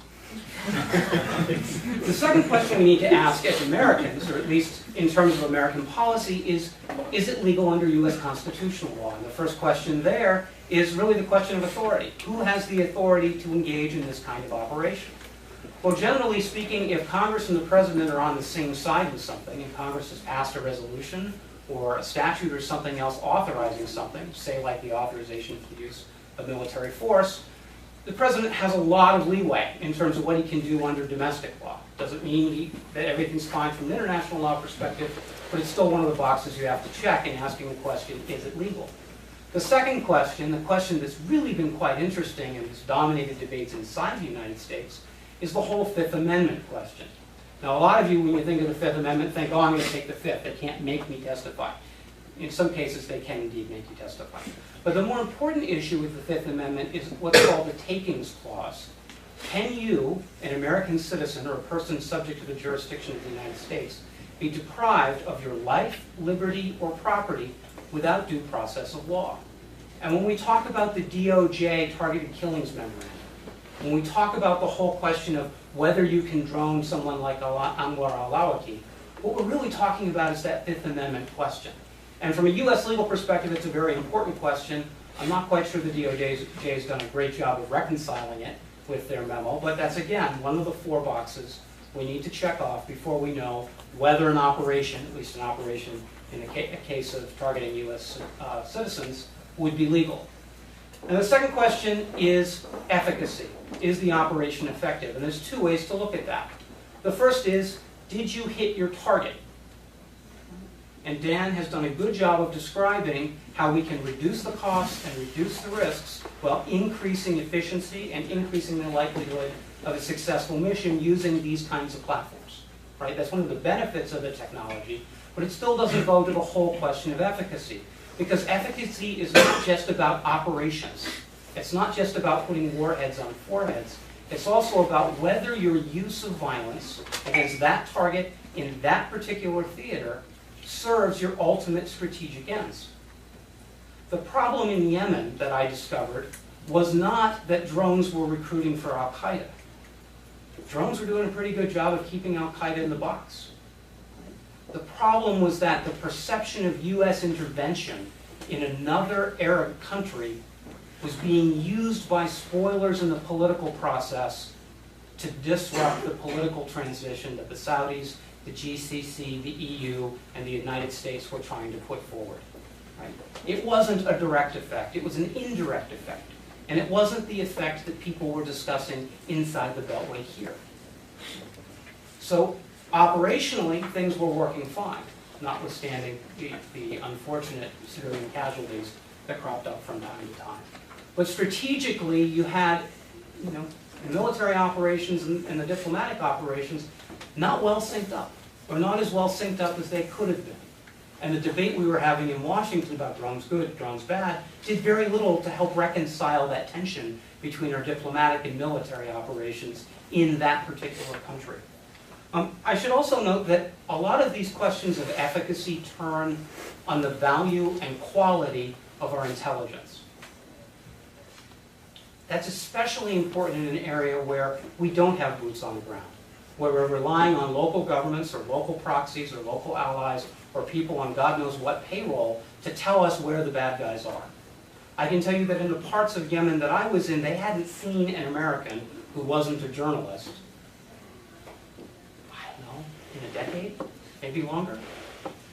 The second question we need to ask as Americans, or at least in terms of American policy, is it legal under U.S. constitutional law? And the first question there is really the question of authority. Who has the authority to engage in this kind of operation? Well, generally speaking, if Congress and the President are on the same side with something, and Congress has passed a resolution or a statute or something else authorizing something, say like the authorization for the use of military force, the President has a lot of leeway in terms of what he can do under domestic law. Doesn't mean that everything's fine from an international law perspective, but it's still one of the boxes you have to check in asking the question, is it legal? The second question, the question that's really been quite interesting and has dominated debates inside the United States, is the whole Fifth Amendment question. Now, a lot of you, when you think of the Fifth Amendment, think, oh, I'm going to take the Fifth. They can't make me testify. In some cases, they can indeed make you testify. But the more important issue with the Fifth Amendment is what's called the Takings Clause. Can you, an American citizen or a person subject to the jurisdiction of the United States, be deprived of your life, liberty, or property without due process of law? And when we talk about the DOJ targeted killings memorandum, when we talk about the whole question of whether you can drone someone like Anwar al-Awlaki, what we're really talking about is that Fifth Amendment question. And from a U.S. legal perspective, it's a very important question. I'm not quite sure the DOJ has done a great job of reconciling it with their memo, but that's, again, one of the 4 boxes we need to check off before we know whether an operation, at least an operation in a case of targeting U.S. Citizens, would be legal. And the second question is efficacy. Is the operation effective? And there's 2 ways to look at that. The first is, did you hit your target? And Dan has done a good job of describing how we can reduce the costs and reduce the risks while increasing efficiency and increasing the likelihood of a successful mission using these kinds of platforms. Right? That's one of the benefits of the technology, but it still doesn't go to the whole question of efficacy. Because efficacy is not just about operations. It's not just about putting warheads on foreheads. It's also about whether your use of violence against that target in that particular theater serves your ultimate strategic ends. The problem in Yemen that I discovered was not that drones were recruiting for Al-Qaeda. Drones were doing a pretty good job of keeping Al-Qaeda in the box. The problem was that the perception of U.S. intervention in another Arab country was being used by spoilers in the political process to disrupt the political transition that the Saudis, the GCC, the EU, and the United States were trying to put forward. Right? It wasn't a direct effect. It was an indirect effect. And it wasn't the effect that people were discussing inside the Beltway here. So operationally, things were working fine, notwithstanding the unfortunate civilian casualties that cropped up from time to time. But strategically, you had, the military operations and the diplomatic operations not well synced up, or not as well synced up as they could have been. And the debate we were having in Washington about drones good, drones bad, did very little to help reconcile that tension between our diplomatic and military operations in that particular country. I should also note that a lot of these questions of efficacy turn on the value and quality of our intelligence. That's especially important in an area where we don't have boots on the ground, where we're relying on local governments or local proxies or local allies or people on God knows what payroll to tell us where the bad guys are. I can tell you that in the parts of Yemen that I was in, they hadn't seen an American who wasn't a journalist, I don't know, in a decade, maybe longer.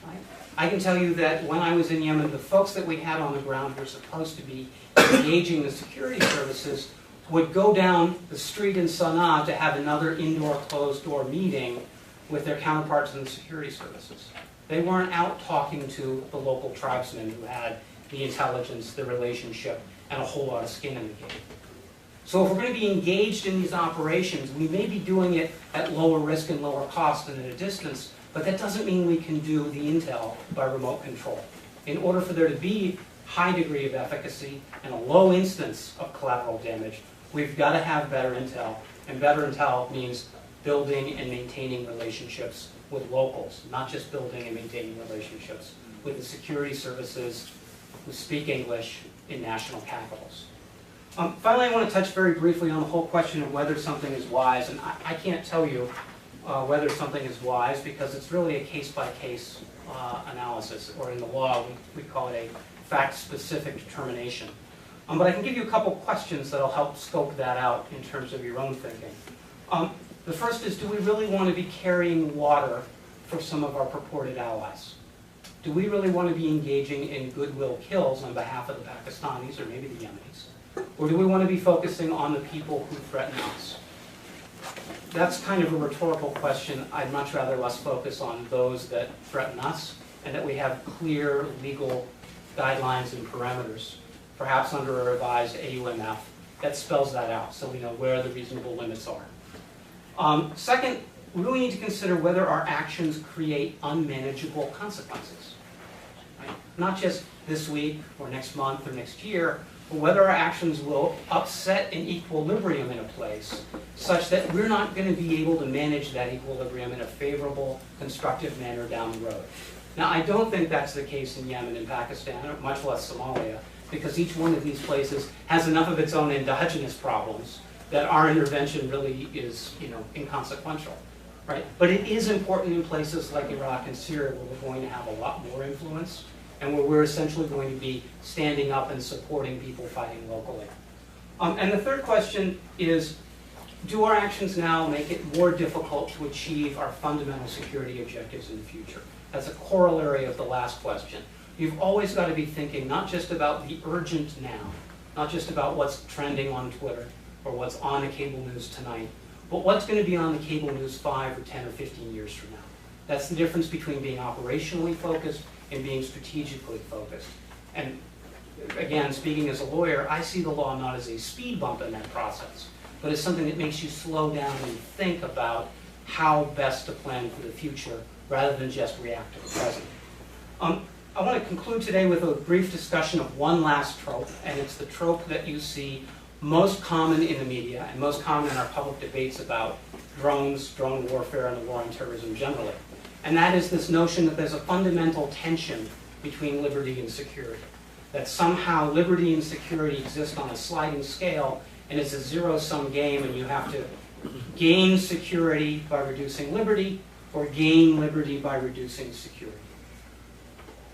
Right? I can tell you that when I was in Yemen, the folks that we had on the ground who were supposed to be engaging the security services would go down the street in Sana'a to have another indoor closed-door meeting with their counterparts in the security services. They weren't out talking to the local tribesmen who had the intelligence, the relationship, and a whole lot of skin in the game. So if we're going to be engaged in these operations, we may be doing it at lower risk and lower cost and at a distance, but that doesn't mean we can do the intel by remote control. In order for there to be high degree of efficacy and a low instance of collateral damage, we've got to have better intel. And better intel means building and maintaining relationships with locals, not just building and maintaining relationships with the security services who speak English in national capitals. Finally, I want to touch very briefly on the whole question of whether something is wise. And I can't tell you whether something is wise because it's really a case-by-case analysis, or in the law, we call it a fact-specific determination. But I can give you a couple questions that will help scope that out in terms of your own thinking. The first is, do we really want to be carrying water for some of our purported allies? Do we really want to be engaging in goodwill kills on behalf of the Pakistanis or maybe the Yemenis? Or do we want to be focusing on the people who threaten us? That's kind of a rhetorical question. I'd much rather us focus on those that threaten us and that we have clear legal guidelines and parameters, perhaps under a revised AUMF, that spells that out so we know where the reasonable limits are. Second, we really need to consider whether our actions create unmanageable consequences. Right? Not just this week or next month or next year, but whether our actions will upset an equilibrium in a place such that we're not going to be able to manage that equilibrium in a favorable, constructive manner down the road. Now, I don't think that's the case in Yemen and Pakistan, or much less Somalia, because each one of these places has enough of its own endogenous problems that our intervention really is, inconsequential, right? But it is important in places like Iraq and Syria where we're going to have a lot more influence and where we're essentially going to be standing up and supporting people fighting locally. And the third question is, do our actions now make it more difficult to achieve our fundamental security objectives in the future? That's a corollary of the last question. You've always got to be thinking not just about the urgent now, not just about what's trending on Twitter or what's on the cable news tonight, but what's going to be on the cable news 5 or 10 or 15 years from now. That's the difference between being operationally focused and being strategically focused. And again, speaking as a lawyer, I see the law not as a speed bump in that process, but as something that makes you slow down and think about how best to plan for the future rather than just react to the present. I want to conclude today with a brief discussion of one last trope, and it's the trope that you see most common in the media and most common in our public debates about drones, drone warfare, and the war on terrorism generally. And that is this notion that there's a fundamental tension between liberty and security. That somehow liberty and security exist on a sliding scale, and it's a zero-sum game, and you have to gain security by reducing liberty, or gain liberty by reducing security.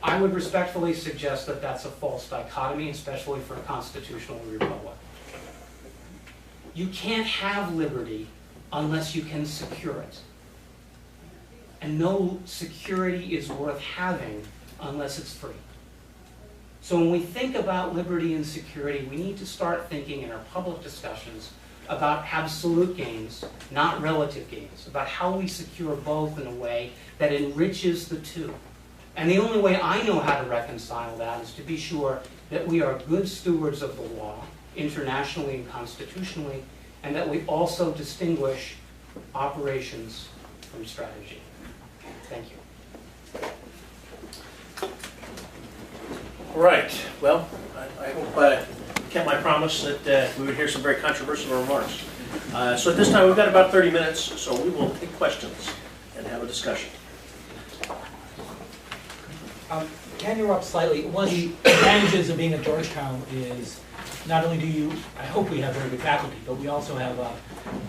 I would respectfully suggest that that's a false dichotomy, especially for a constitutional republic. You can't have liberty unless you can secure it. And no security is worth having unless it's free. So when we think about liberty and security, we need to start thinking in our public discussions about absolute gains, not relative gains, about how we secure both in a way that enriches the two. And the only way I know how to reconcile that is to be sure that we are good stewards of the law, internationally and constitutionally, and that we also distinguish operations from strategy. Thank you. All right. Well, I hope I kept my promise that we would hear some very controversial remarks. So at this time, we've got about 30 minutes, so we will take questions and have a discussion. To interrupt slightly, one of the advantages of being at Georgetown is not only do you, I hope we have very good faculty, but we also have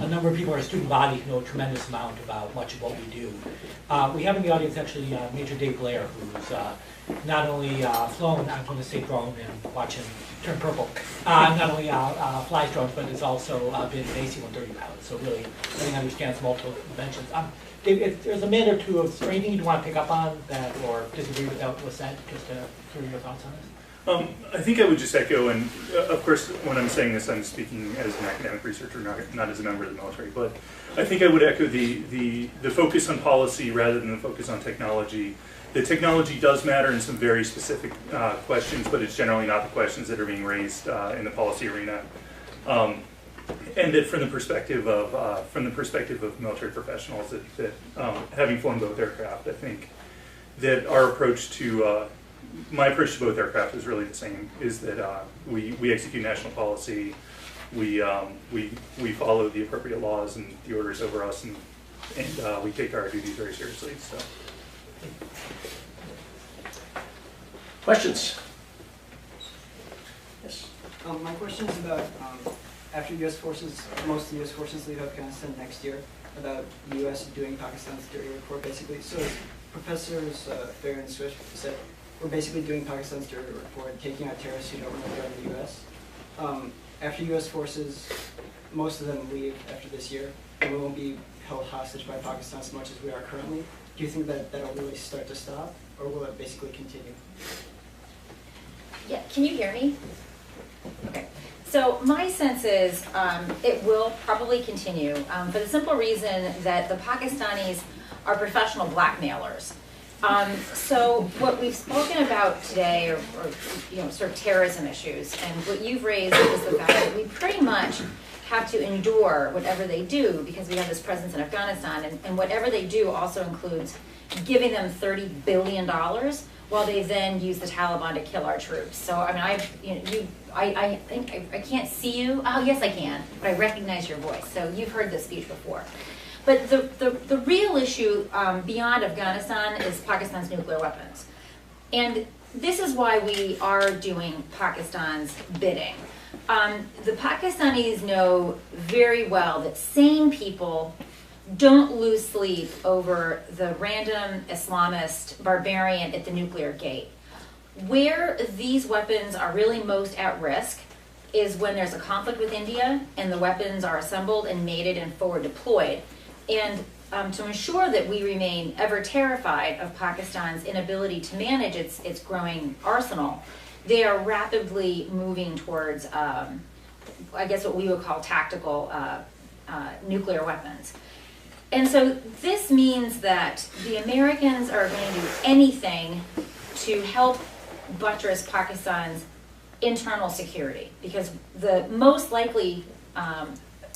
a number of people in our student body who know a tremendous amount about much of what we do. We have in the audience actually Major Dave Blair, who's not only flown, I'm going to say drone and watch him turn purple, not only flies drones, but has also been an AC-130 pilot, so really I think understands multiple dimensions. Dave, if there's a minute or two, is there anything you'd want to pick up on that or disagree with what was said, just to hear your thoughts on this? I think I would just echo, and of course, when I'm saying this, I'm speaking as an academic researcher, not as a member of the military. But I think I would echo the focus on policy rather than the focus on technology. The technology does matter in some very specific questions, but it's generally not the questions that are being raised in the policy arena. And that from the perspective of military professionals, that having flown both aircraft, I think that our approach to my approach to both aircraft is really the same, is that we execute national policy, we follow the appropriate laws and the orders over us, and we take our duties very seriously. So, Questions? Yes. My question is about after U.S. forces, most of the U.S. forces leave Afghanistan next year, about the U.S. doing Pakistan's dirty report, basically. So Professors Fair and Swift said, we're basically doing Pakistan's dirty report, taking out terrorists who don't want to go in the U.S. After U.S. forces, most of them leave after this year, and we won't be held hostage by Pakistan as much as we are currently. Do you think that that'll really start to stop, or will it basically continue? Yeah, can you hear me? Okay. So my sense is it will probably continue for the simple reason that the Pakistanis are professional blackmailers. So what we've spoken about today are sort of terrorism issues, and what you've raised is the fact that we pretty much have to endure whatever they do because we have this presence in Afghanistan, and whatever they do also includes giving them $30 billion while they then use the Taliban to kill our troops. So I mean, I think I can't see you. Oh yes, I can, but I recognize your voice. So you've heard this speech before. But the real issue beyond Afghanistan is Pakistan's nuclear weapons. And this is why we are doing Pakistan's bidding. The Pakistanis know very well that sane people don't lose sleep over the random Islamist barbarian at the nuclear gate. Where these weapons are really most at risk is when there's a conflict with India and the weapons are assembled and mated and forward deployed. And to ensure that we remain ever terrified of Pakistan's inability to manage its growing arsenal, they are rapidly moving towards, I guess what we would call tactical nuclear weapons. And so this means that the Americans are going to do anything to help buttress Pakistan's internal security, because the most likely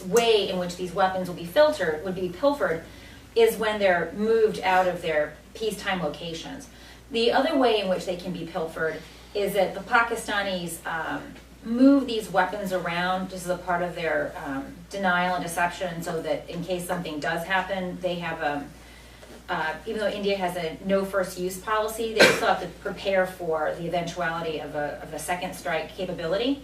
way in which these weapons would be pilfered is when they're moved out of their peacetime locations. The other way in which they can be pilfered is that the Pakistanis move these weapons around just as a part of their denial and deception, so that in case something does happen, they have even though India has a no first use policy, they still have to prepare for the eventuality of a second strike capability.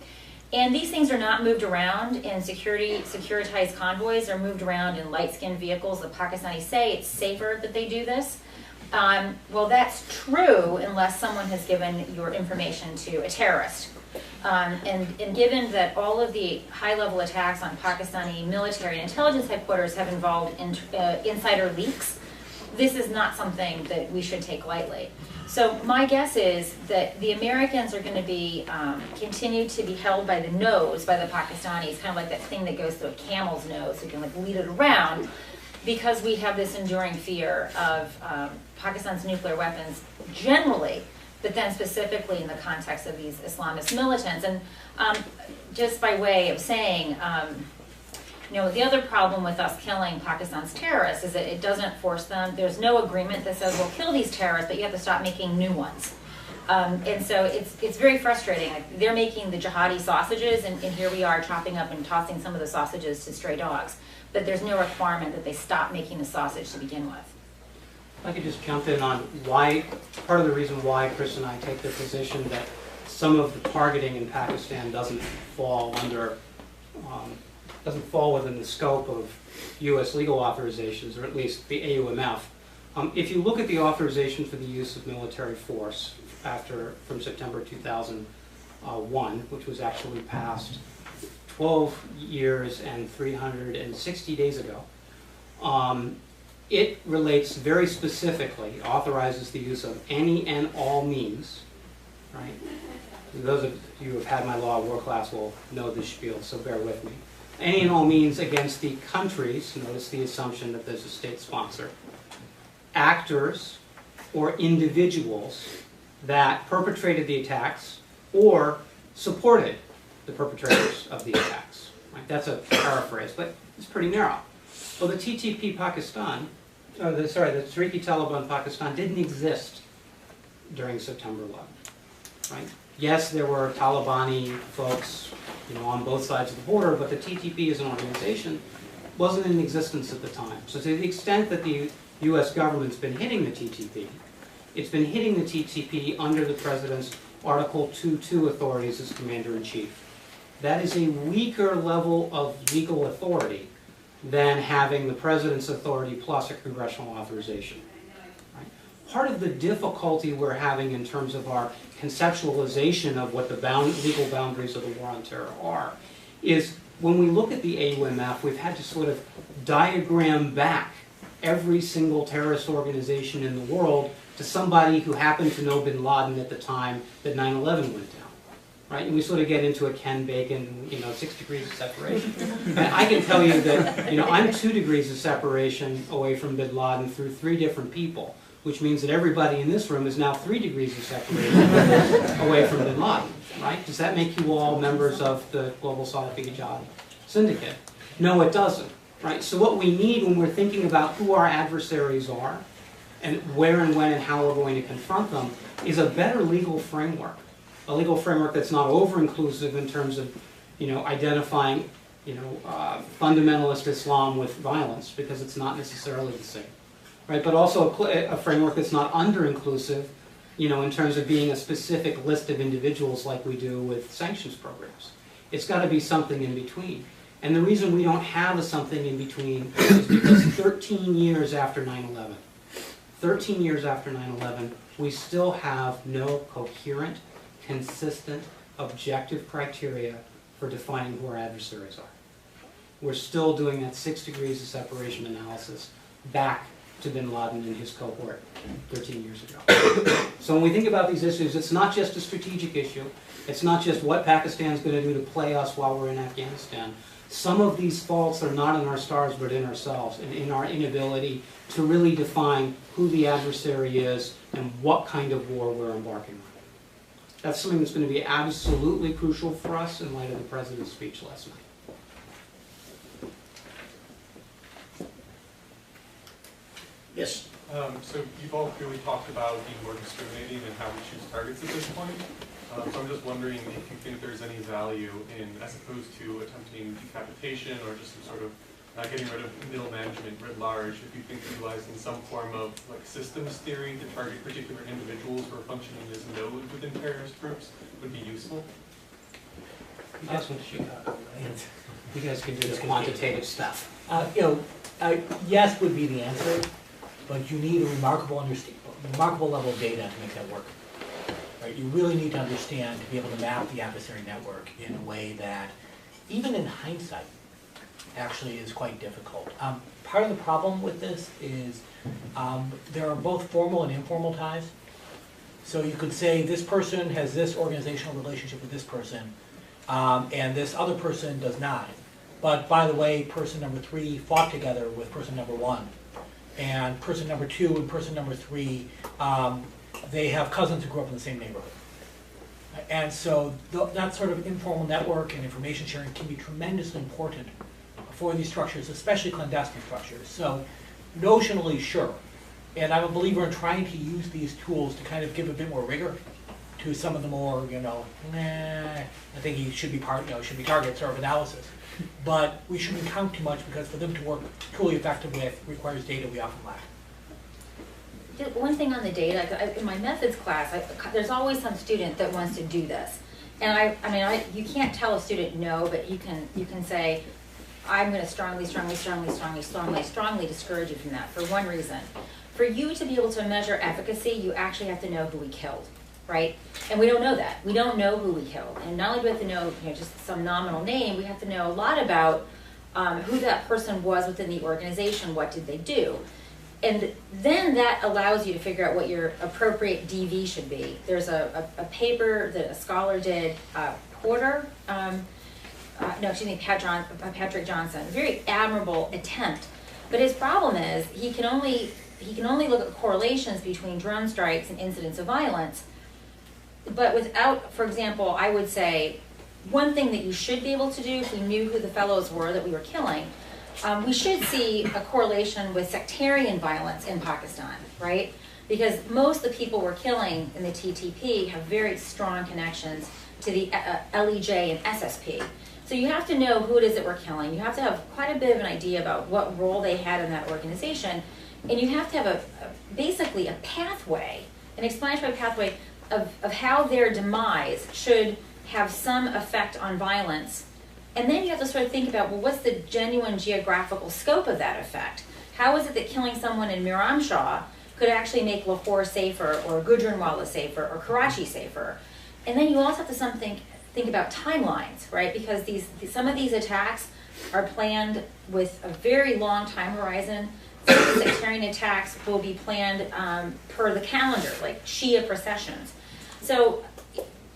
And these things are not moved around in securitized convoys. They're moved around in light-skinned vehicles. The Pakistanis say it's safer that they do this. Well, that's true unless someone has given your information to a terrorist. And given that all of the high-level attacks on Pakistani military and intelligence headquarters have involved insider leaks, this is not something that we should take lightly. So my guess is that the Americans are going to be continue to be held by the nose by the Pakistanis, kind of like that thing that goes through a camel's nose, so you can like lead it around, because we have this enduring fear of Pakistan's nuclear weapons generally, but then specifically in the context of these Islamist militants. And just by way of saying, the other problem with us killing Pakistan's terrorists is that it doesn't force them. There's no agreement that says we'll kill these terrorists, but you have to stop making new ones. And so it's very frustrating. Like, they're making the jihadi sausages, and here we are chopping up and tossing some of the sausages to stray dogs. But there's no requirement that they stop making the sausage to begin with. I could just jump in on why, part of the reason why Chris and I take the position that some of the targeting in Pakistan doesn't fall within the scope of U.S. legal authorizations, or at least the AUMF. If you look at the authorization for the use of military force from September 2001, which was actually passed 12 years and 360 days ago, it relates very specifically, authorizes the use of any and all means, right? Those of you who have had my law of war class will know this spiel, so bear with me. Any and all means against the countries, notice the assumption that there's a state sponsor, actors or individuals that perpetrated the attacks or supported the perpetrators of the attacks. Right? That's a paraphrase, but it's pretty narrow. Well, the TTP Pakistan, the Tehrik-i-Taliban Pakistan didn't exist during September 11. Right? Yes, there were Talibani folks, on both sides of the border, but the TTP as an organization wasn't in existence at the time. So to the extent that the U.S. government's been hitting the TTP, it's been hitting the TTP under the President's Article 2.2 authorities as Commander-in-Chief. That is a weaker level of legal authority than having the President's authority plus a congressional authorization. Right? Part of the difficulty we're having in terms of our conceptualization of what the legal boundaries of the war on terror are is when we look at the AUMF, we've had to sort of diagram back every single terrorist organization in the world to somebody who happened to know bin Laden at the time that 9/11 went down. Right? And we sort of get into a Ken Bacon, 6 degrees of separation. And I can tell you that, I'm 2 degrees of separation away from bin Laden through 3 different people, which means that everybody in this room is now 3 degrees of separation away from bin Laden. Right? Does that make you all members of the Global Salafi Jihad Syndicate? No, it doesn't. Right? So what we need when we're thinking about who our adversaries are and where and when and how we're going to confront them is a better legal framework. A legal framework that's not over-inclusive in terms of, identifying, fundamentalist Islam with violence, because it's not necessarily the same, right? But also a framework that's not under-inclusive, in terms of being a specific list of individuals like we do with sanctions programs. It's got to be something in between. And the reason we don't have a something in between is because 13 years after 9/11, 13 years after 9/11, we still have no coherent, consistent, objective criteria for defining who our adversaries are. We're still doing that 6 degrees of separation analysis back to bin Laden and his cohort 13 years ago. So when we think about these issues, it's not just a strategic issue. It's not just what Pakistan's going to do to play us while we're in Afghanistan. Some of these faults are not in our stars but in ourselves and in our inability to really define who the adversary is and what kind of war we're embarking on. That's something that's going to be absolutely crucial for us in light of the President's speech last night. Yes. So you've all clearly talked about being more discriminating and how we choose targets at this point. So I'm just wondering if you think there's any value in, as opposed to attempting decapitation or just some sort of getting rid of middle management writ large, if you think utilizing some form of systems theory to target particular individuals who are functioning as nodes within terrorist groups would be useful. You guys want to shoot out, right? You guys can do the quantitative stuff. Yes would be the answer, but you need a remarkable level of data to make that work. Right? You really need to understand, to be able to map the adversary network in a way that, even in hindsight, actually is quite difficult. Part of the problem with this is there are both formal and informal ties. So you could say this person has this organizational relationship with this person, and this other person does not. But by the way, person number 3 fought together with person number 1. And person number 2 and person number 3, they have cousins who grew up in the same neighborhood. And so that sort of informal network and information sharing can be tremendously important for these structures, especially clandestine structures. So notionally, sure. And I'm a believer in trying to use these tools to kind of give a bit more rigor to some of the more, I think he should be should be target sort of analysis. But we shouldn't count too much because for them to work truly effective with requires data we often lack. Just one thing on the data, in my methods class, there's always some student that wants to do this. And you can't tell a student no, but you can say, I'm going to strongly discourage you from that for one reason. For you to be able to measure efficacy, you actually have to know who we killed, right? And we don't know that. We don't know who we killed. And not only do we have to know just some nominal name, we have to know a lot about who that person was within the organization, what did they do. And then that allows you to figure out what your appropriate DV should be. There's a paper that a scholar did, Patrick Johnson, a very admirable attempt. But his problem is he can only look at correlations between drone strikes and incidents of violence. But without, for example, I would say one thing that you should be able to do if we knew who the fellows were that we were killing, we should see a correlation with sectarian violence in Pakistan, right? Because most of the people we're killing in the TTP have very strong connections to the LEJ and SSP. So you have to know who it is that we're killing. You have to have quite a bit of an idea about what role they had in that organization. And you have to have basically a pathway, an explanatory pathway of how their demise should have some effect on violence. And then you have to sort of think about, well, what's the genuine geographical scope of that effect? How is it that killing someone in Miramshah could actually make Lahore safer, or Gujranwala safer, or Karachi safer? And then you also have to think about timelines, right? Because some of these attacks are planned with a very long time horizon. Some of the sectarian attacks will be planned per the calendar, like Shia processions. So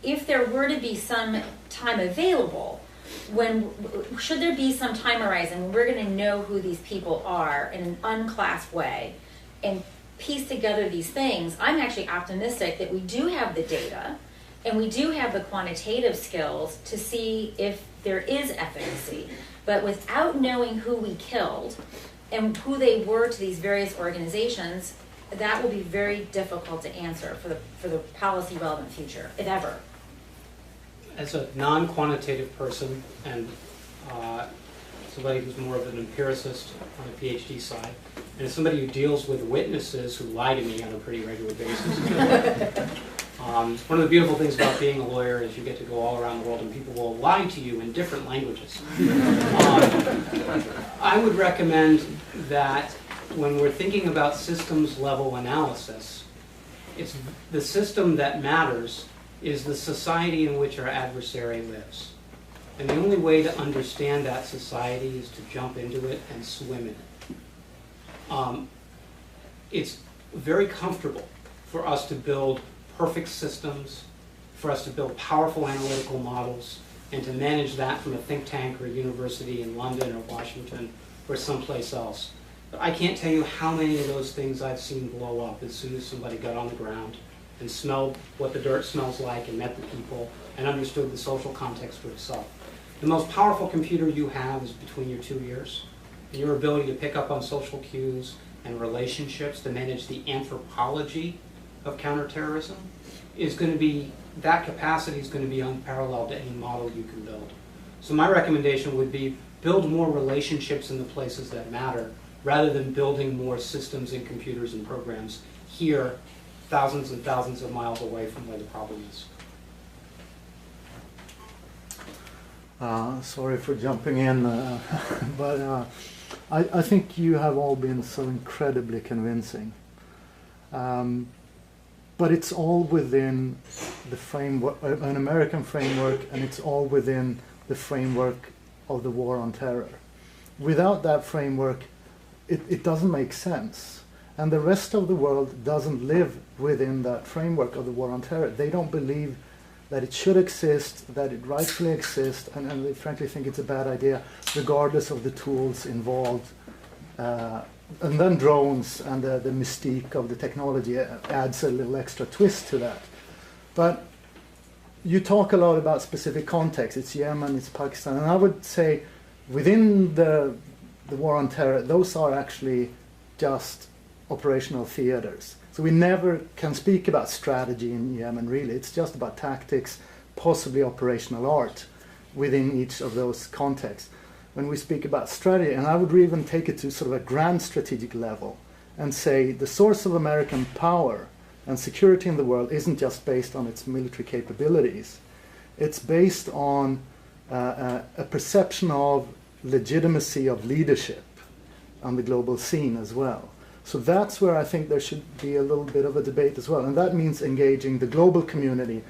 if there were to be some time available, should there be some time horizon when we're going to know who these people are in an unclassed way and piece together these things, I'm actually optimistic that we do have the data and we do have the quantitative skills to see if there is efficacy. But without knowing who we killed and who they were to these various organizations, that will be very difficult to answer for the policy relevant future, if ever. As a non-quantitative person and somebody who's more of an empiricist on the PhD side, and as somebody who deals with witnesses who lie to me on a pretty regular basis, one of the beautiful things about being a lawyer is you get to go all around the world and people will lie to you in different languages. I would recommend that when we're thinking about systems level analysis, it's the system that matters is the society in which our adversary lives. And the only way to understand that society is to jump into it and swim in it. It's very comfortable for us to build perfect systems, for us to build powerful analytical models, and to manage that from a think tank or a university in London or Washington or someplace else. But I can't tell you how many of those things I've seen blow up as soon as somebody got on the ground and smelled what the dirt smells like and met the people and understood the social context for itself. The most powerful computer you have is between your 2 ears. And your ability to pick up on social cues and relationships to manage the anthropology of counterterrorism is going to be, that capacity is going to be unparalleled to any model you can build. So my recommendation would be build more relationships in the places that matter rather than building more systems and computers and programs here thousands and thousands of miles away from where the problem is. Sorry for jumping in, but I think you have all been so incredibly convincing. But it's all within the framework, an American framework, and it's all within the framework of the war on terror. Without that framework, it doesn't make sense. And the rest of the world doesn't live within that framework of the war on terror. They don't believe that it should exist, that it rightfully exists, and they frankly think it's a bad idea, regardless of the tools involved. And then drones and the mystique of the technology adds a little extra twist to that. But you talk a lot about specific contexts. It's Yemen, it's Pakistan, and I would say within the war on terror, those are actually just operational theaters. So we never can speak about strategy in Yemen, really. It's just about tactics, possibly operational art within each of those contexts. When we speak about strategy, and I would even take it to sort of a grand strategic level and say the source of American power and security in the world isn't just based on its military capabilities. It's based on a perception of legitimacy of leadership on the global scene as well. So that's where I think there should be a little bit of a debate as well. And that means engaging the global community.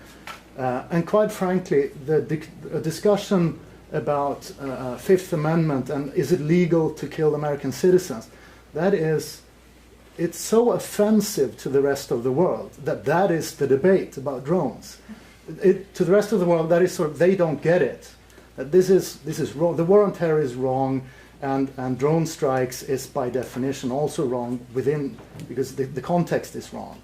And quite frankly, a discussion about Fifth Amendment and is it legal to kill American citizens, it's so offensive to the rest of the world that is the debate about drones. To the rest of the world, that is sort of, they don't get it. That this is wrong. The war on terror is wrong, and drone strikes is by definition also wrong because the context is wrong.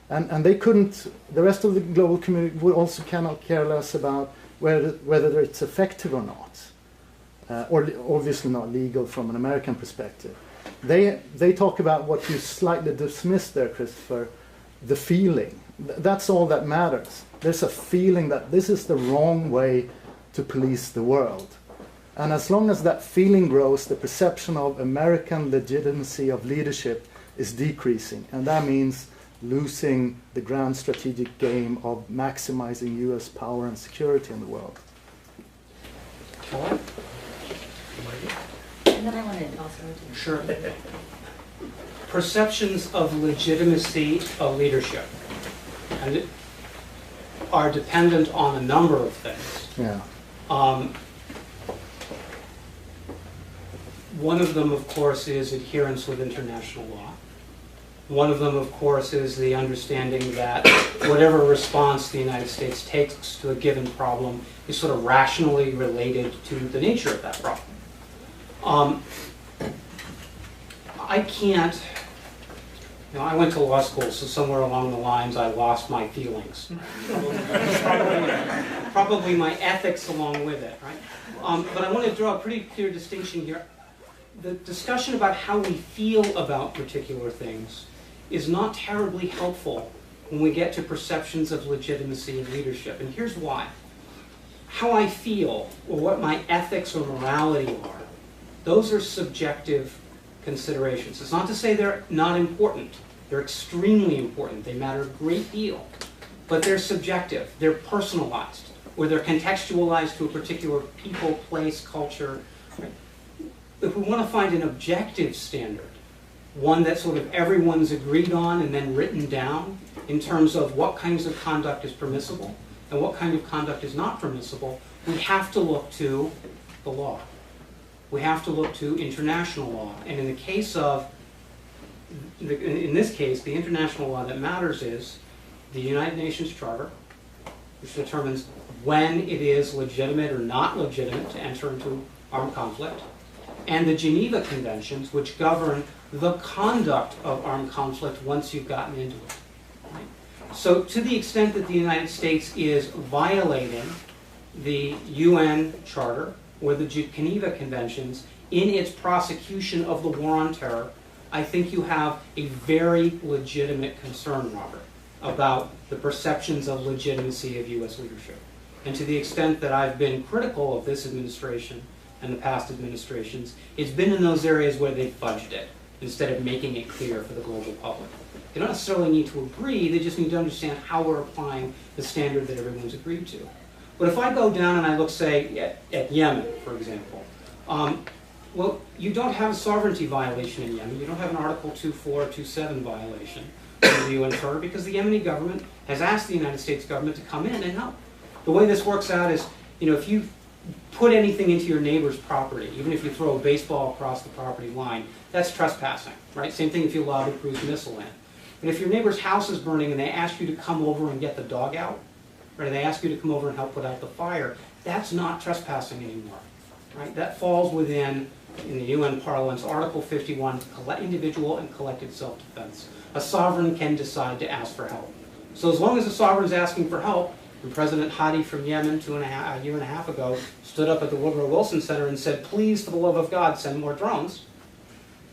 And they couldn't, the rest of the global community also cannot care less about whether it's effective or not, or obviously not legal from an American perspective. They talk about what you slightly dismissed there, Christopher, the feeling. That's all that matters. There's a feeling that this is the wrong way to police the world. And as long as that feeling grows, the perception of American legitimacy of leadership is decreasing. And that means losing the grand strategic game of maximizing US power and security in the world. And then I wanted also to... Sure. Perceptions of legitimacy of leadership and are dependent on a number of things. Yeah. One of them, of course, is adherence with international law. One of them, of course, is the understanding that whatever response the United States takes to a given problem is sort of rationally related to the nature of that problem. I can't, I went to law school, so somewhere along the lines I lost my feelings. Probably my ethics along with it, right? But I want to draw a pretty clear distinction here. The discussion about how we feel about particular things is not terribly helpful when we get to perceptions of legitimacy and leadership. And here's why. How I feel, or what my ethics or morality are, those are subjective considerations. It's not to say they're not important. They're extremely important. They matter a great deal. But they're subjective. They're personalized, or they're contextualized to a particular people, place, culture. Right? If we want to find an objective standard, one that sort of everyone's agreed on and then written down in terms of what kinds of conduct is permissible and what kind of conduct is not permissible, we have to look to the law. We have to look to international law. And in the case of, in this case, the international law that matters is the United Nations Charter, which determines when it is legitimate or not legitimate to enter into armed conflict, and the Geneva Conventions, which govern the conduct of armed conflict once you've gotten into it. Right? So to the extent that the United States is violating the UN Charter or the Geneva Conventions in its prosecution of the war on terror, I think you have a very legitimate concern, Robert, about the perceptions of legitimacy of U.S. leadership. And to the extent that I've been critical of this administration and the past administrations, it's been in those areas where they've fudged it instead of making it clear for the global public. They don't necessarily need to agree, they just need to understand how we're applying the standard that everyone's agreed to. But if I go down and I look, say, at Yemen, for example, well, you don't have a sovereignty violation in Yemen. You don't have an Article 2.4 or 2.7 violation of the UN Charter because the Yemeni government has asked the United States government to come in and help. The way this works out is, if you put anything into your neighbor's property, even if you throw a baseball across the property line, that's trespassing, right? Same thing if you lob a cruise missile in. But if your neighbor's house is burning and they ask you to come over and get the dog out, right? They ask you to come over and help put out the fire, that's not trespassing anymore, right? That falls within, in the UN parlance, Article 51, individual and collective self-defense. A sovereign can decide to ask for help. So as long as the sovereign's asking for help, and President Hadi from Yemen a year and a half ago stood up at the Woodrow Wilson Center and said, please, for the love of God, send more drones.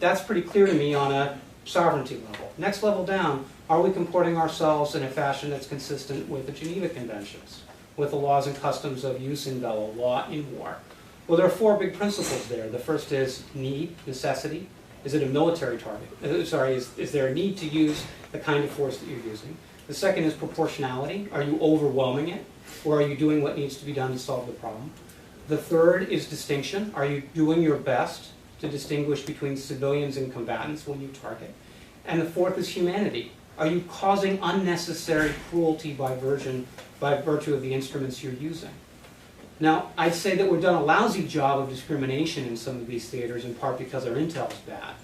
That's pretty clear to me on a sovereignty level. Next level down, Are we comporting ourselves in a fashion that's consistent with the Geneva Conventions, with the laws and customs of jus in bello, law in war? Well, there are four big principles there. The first is need, necessity. Is it a military target? Is there a need to use the kind of force that you're using? The second is proportionality. Are you overwhelming it? Or are you doing what needs to be done to solve the problem? The third is distinction. Are you doing your best to distinguish between civilians and combatants when you target? And the fourth is humanity. Are you causing unnecessary cruelty by virtue of the instruments you're using? Now, I'd say that we've done a lousy job of discrimination in some of these theaters, in part because our intel is bad.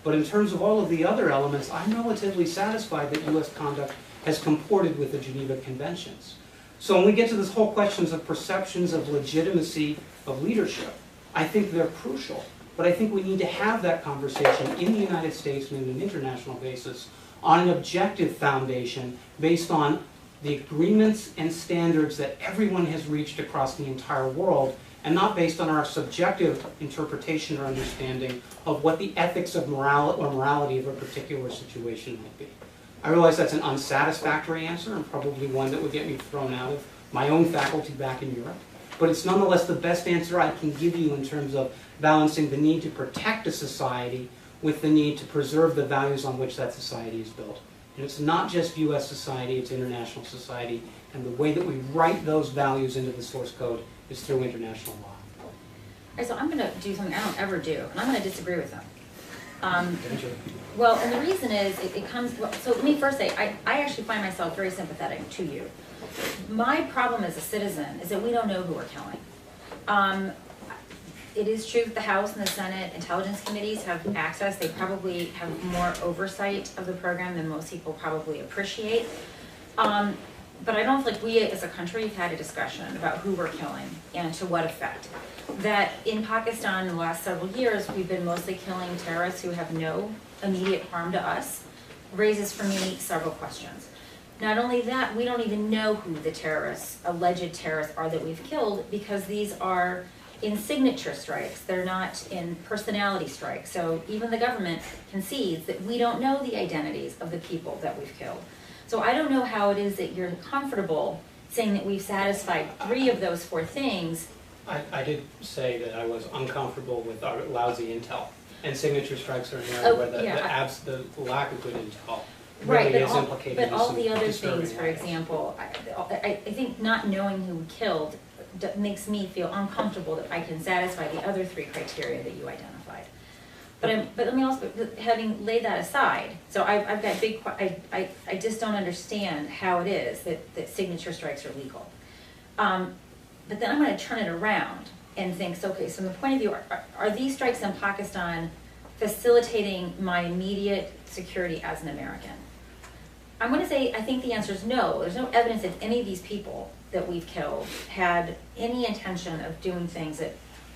But in terms of all of the other elements, I'm relatively satisfied that U.S. conduct has comported with the Geneva Conventions. So when we get to this whole questions of perceptions of legitimacy of leadership, I think they're crucial. But I think we need to have that conversation in the United States and in an international basis on an objective foundation based on the agreements and standards that everyone has reached across the entire world, and not based on our subjective interpretation or understanding of what the ethics of morality of a particular situation might be. I realize that's an unsatisfactory answer, and probably one that would get me thrown out of my own faculty back in Europe, but it's nonetheless the best answer I can give you in terms of balancing the need to protect a society with the need to preserve the values on which that society is built. And it's not just U.S. society, it's international society, and the way that we write those values into the source code is through international law. All right, so I'm going to do something I don't ever do, and I'm going to disagree with them. Well, and the reason is, it comes, well, so let me first say, I actually find myself very sympathetic to you. My problem as a citizen is that we don't know who we're killing. It is true that the House and the Senate Intelligence Committees have access. They probably have more oversight of the program than most people probably appreciate. But I don't feel like we as a country have had a discussion about who we're killing and to what effect. That in Pakistan in the last several years, we've been mostly killing terrorists who have no immediate harm to us, raises for me several questions. Not only that, we don't even know who the terrorists, alleged terrorists are that we've killed, because these are in signature strikes. They're not in personality strikes. So even the government concedes that we don't know the identities of the people that we've killed. So I don't know how it is that you're comfortable saying that we've satisfied 3 of those 4 things. I did say that I was uncomfortable with our lousy intel. And signature strikes are an area where the lack of good intel really is implicated. But all the other things, for example, I think not knowing who we killed makes me feel uncomfortable that I can satisfy the other 3 criteria that you identified. But let me also, having laid that aside, so I've got big, I just don't understand how it is that signature strikes are legal. But then I'm going to turn it around and think, so, okay, so from the point of view, are these strikes in Pakistan facilitating my immediate security as an American? I'm going to say, I think the answer is no. There's no evidence that any of these people that we've killed had any intention of doing things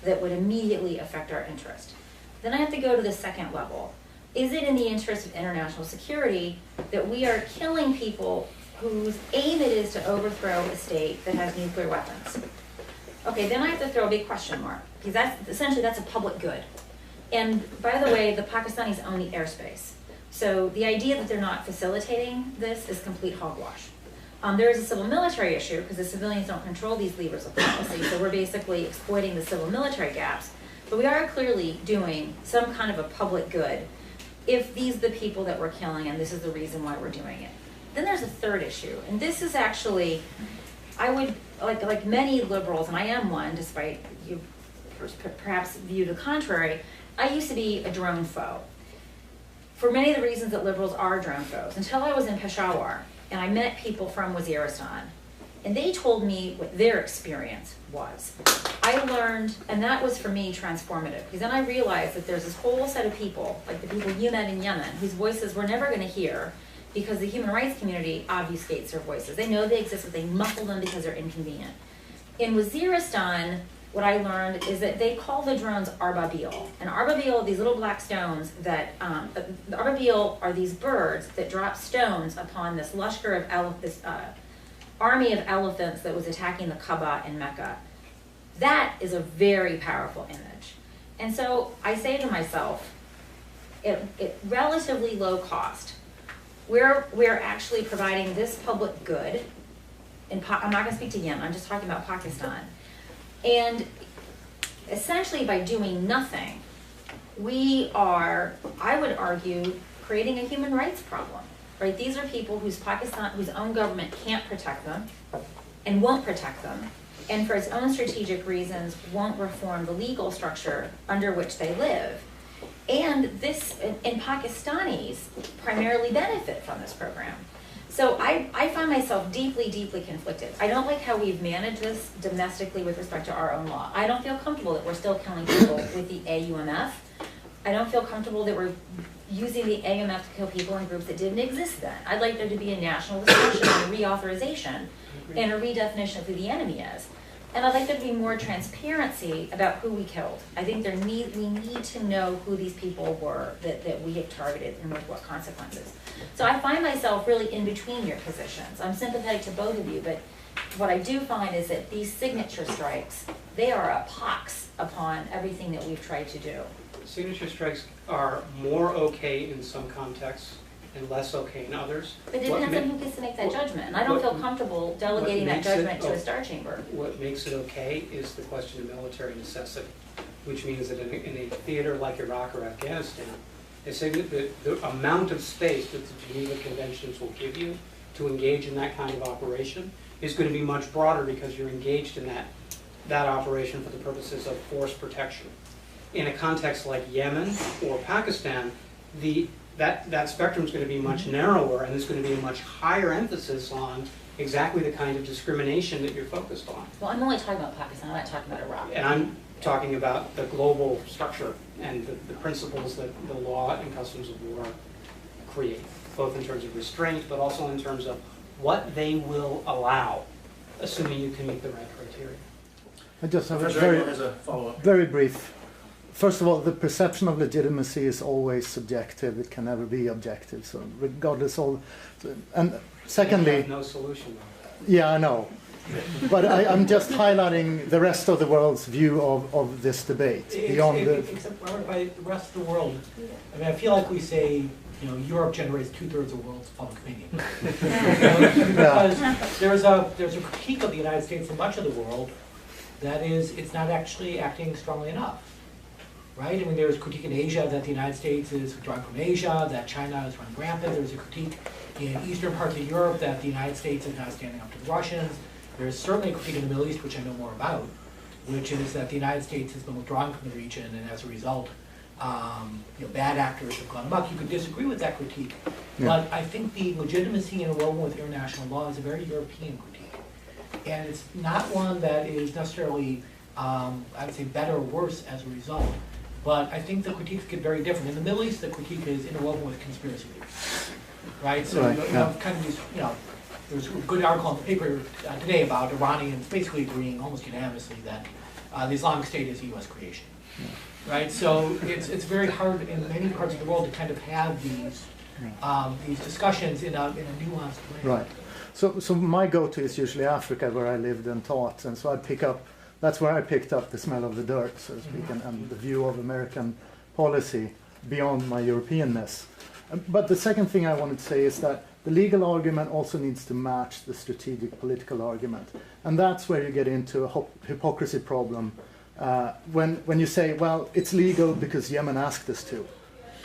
that would immediately affect our interest. Then I have to go to the second level. Is it in the interest of international security that we are killing people whose aim it is to overthrow a state that has nuclear weapons? Okay, then I have to throw a big question mark, because that's a public good. And by the way, the Pakistanis own the airspace. So the idea that they're not facilitating this is complete hogwash. There is a civil military issue, because the civilians don't control these levers of policy, so we're basically exploiting the civil military gaps. But we are clearly doing some kind of a public good if these are the people that we're killing and this is the reason why we're doing it. Then there's a third issue, and this is actually, I would, like many liberals, and I am one, despite you perhaps view the contrary, I used to be a drone foe. For many of the reasons that liberals are drone foes, until I was in Peshawar, and I met people from Waziristan, and they told me what their experience was. I learned, and that was for me transformative, because then I realized that there's this whole set of people, like the people you met in Yemen, whose voices we're never going to hear because the human rights community obfuscates their voices. They know they exist, but they muffle them because they're inconvenient. In Waziristan, what I learned is that they call the drones arbabil. And arbabil are these little black stones that, the arbabil are these birds that drop stones upon this lushkar of army of elephants that was attacking the Kaaba in Mecca. That is a very powerful image. And so I say to myself, at relatively low cost, we're actually providing this public good. I'm not going to speak to Yemen, I'm just talking about Pakistan. And essentially by doing nothing, we are, I would argue, creating a human rights problem, right? These are people whose own government can't protect them and won't protect them, and for its own strategic reasons won't reform the legal structure under which they live. And Pakistanis primarily benefit from this program. So I find myself deeply, deeply conflicted. I don't like how we've managed this domestically with respect to our own law. I don't feel comfortable that we're still killing people with the AUMF. I don't feel comfortable that we're using the AUMF to kill people in groups that didn't exist then. I'd like there to be a national discussion and a reauthorization and a redefinition of who the enemy is. And I'd like there to be more transparency about who we killed. I think we need to know who these people were that we have targeted and with what consequences. So I find myself really in between your positions. I'm sympathetic to both of you, but what I do find is that these signature strikes, they are a pox upon everything that we've tried to do. Signature strikes are more okay in some contexts and less okay in others. But it depends on who gets to make that judgment. And I don't feel comfortable delegating that judgment to a star chamber. What makes it okay is the question of military necessity, which means that in a theater like Iraq or Afghanistan, they say that the amount of space that the Geneva Conventions will give you to engage in that kind of operation is going to be much broader because you're engaged in that operation for the purposes of force protection. In a context like Yemen or Pakistan, that spectrum is going to be much narrower, and there's going to be a much higher emphasis on exactly the kind of discrimination that you're focused on. Well, I'm only talking about Pakistan, I'm not talking about Iraq. And I'm talking about the global structure and the principles that the law and customs of war create, both in terms of restraint, but also in terms of what they will allow, assuming you can meet the right criteria. I just have Professor a Engel has a follow-up. very brief. First of all, the perception of legitimacy is always subjective. It can never be objective. So regardless of, and secondly, I have no solution though. yeah, I know. But I'm just highlighting the rest of the world's view of this debate beyond the. Except by the rest of the world, I mean, I feel like we say, Europe generates 2/3 of the world's public opinion. Because there's a critique of the United States in much of the world that is, it's not actually acting strongly enough. Right? I mean, there's a critique in Asia that the United States is withdrawing from Asia, that China is running rampant. There's a critique in eastern parts of Europe that the United States is not standing up to the Russians. There's certainly a critique in the Middle East, which I know more about, which is that the United States has been withdrawing from the region, and as a result, bad actors have gone amok. You could disagree with that critique, but I think the legitimacy and enrollment with international law is a very European critique, and it's not one that is necessarily, I would say, better or worse as a result. But I think the critiques get very different. In the Middle East, the critique is interwoven with conspiracy theories, right? So you have kind of these, there's a good article in the paper today about Iranians basically agreeing almost unanimously that the Islamic State is a U.S. creation, right? So it's very hard in many parts of the world to kind of have these discussions in a nuanced way. Right. So my go-to is usually Africa, where I lived and taught, and so that's where I picked up the smell of the dirt, so to speak, and the view of American policy beyond my Europeanness. But the second thing I wanted to say is that the legal argument also needs to match the strategic political argument. And that's where you get into a hypocrisy problem when you say, well, it's legal because Yemen asked us to.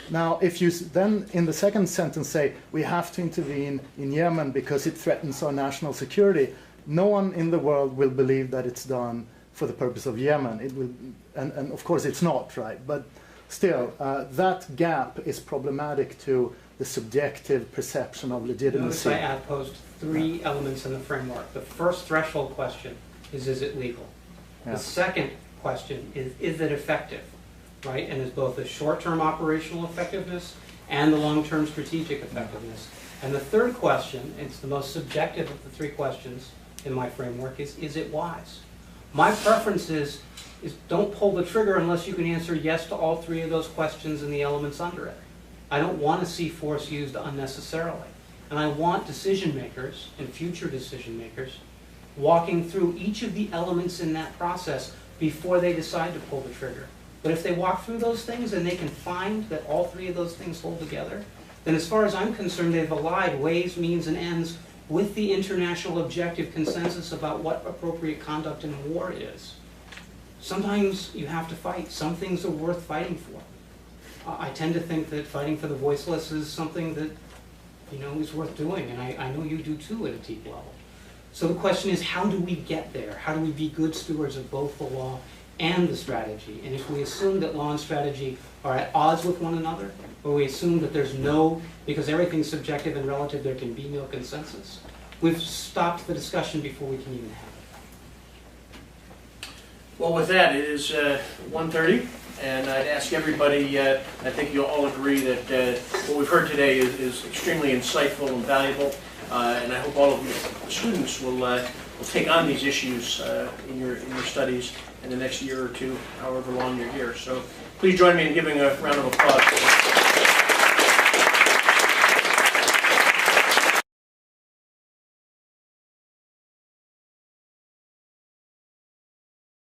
Now, if you then in the second sentence say, we have to intervene in Yemen because it threatens our national security, no one in the world will believe that it's done for the purpose of Yemen. It will, and of course it's not, right? But still, that gap is problematic to the subjective perception of legitimacy. Notice I outposed 3 elements in the framework. The first threshold question is it legal? Yeah. The second question is it effective? Right? And there's both the short-term operational effectiveness and the long-term strategic effectiveness. And the third question, it's the most subjective of the 3 questions in my framework, is it wise? My preference is don't pull the trigger unless you can answer yes to all 3 of those questions and the elements under it. I don't want to see force used unnecessarily. And I want decision makers and future decision makers walking through each of the elements in that process before they decide to pull the trigger. But if they walk through those things and they can find that all 3 of those things hold together, then as far as I'm concerned, they've allied ways, means, and ends with the international objective consensus about what appropriate conduct in war is. Sometimes you have to fight. Some things are worth fighting for. I tend to think that fighting for the voiceless is something that, is worth doing, and I know you do too at a deep level. So the question is, how do we get there? How do we be good stewards of both the law and the strategy? And if we assume that law and strategy are at odds with one another, or we assume that there's because everything's subjective and relative, there can be no consensus, we've stopped the discussion before we can even have it. Well, with that, it is 1:30, and I'd ask everybody, I think you'll all agree that what we've heard today is extremely insightful and valuable, and I hope all of you students will take on these issues in your studies in the next year or two, however long you're here. So please join me in giving a round of applause.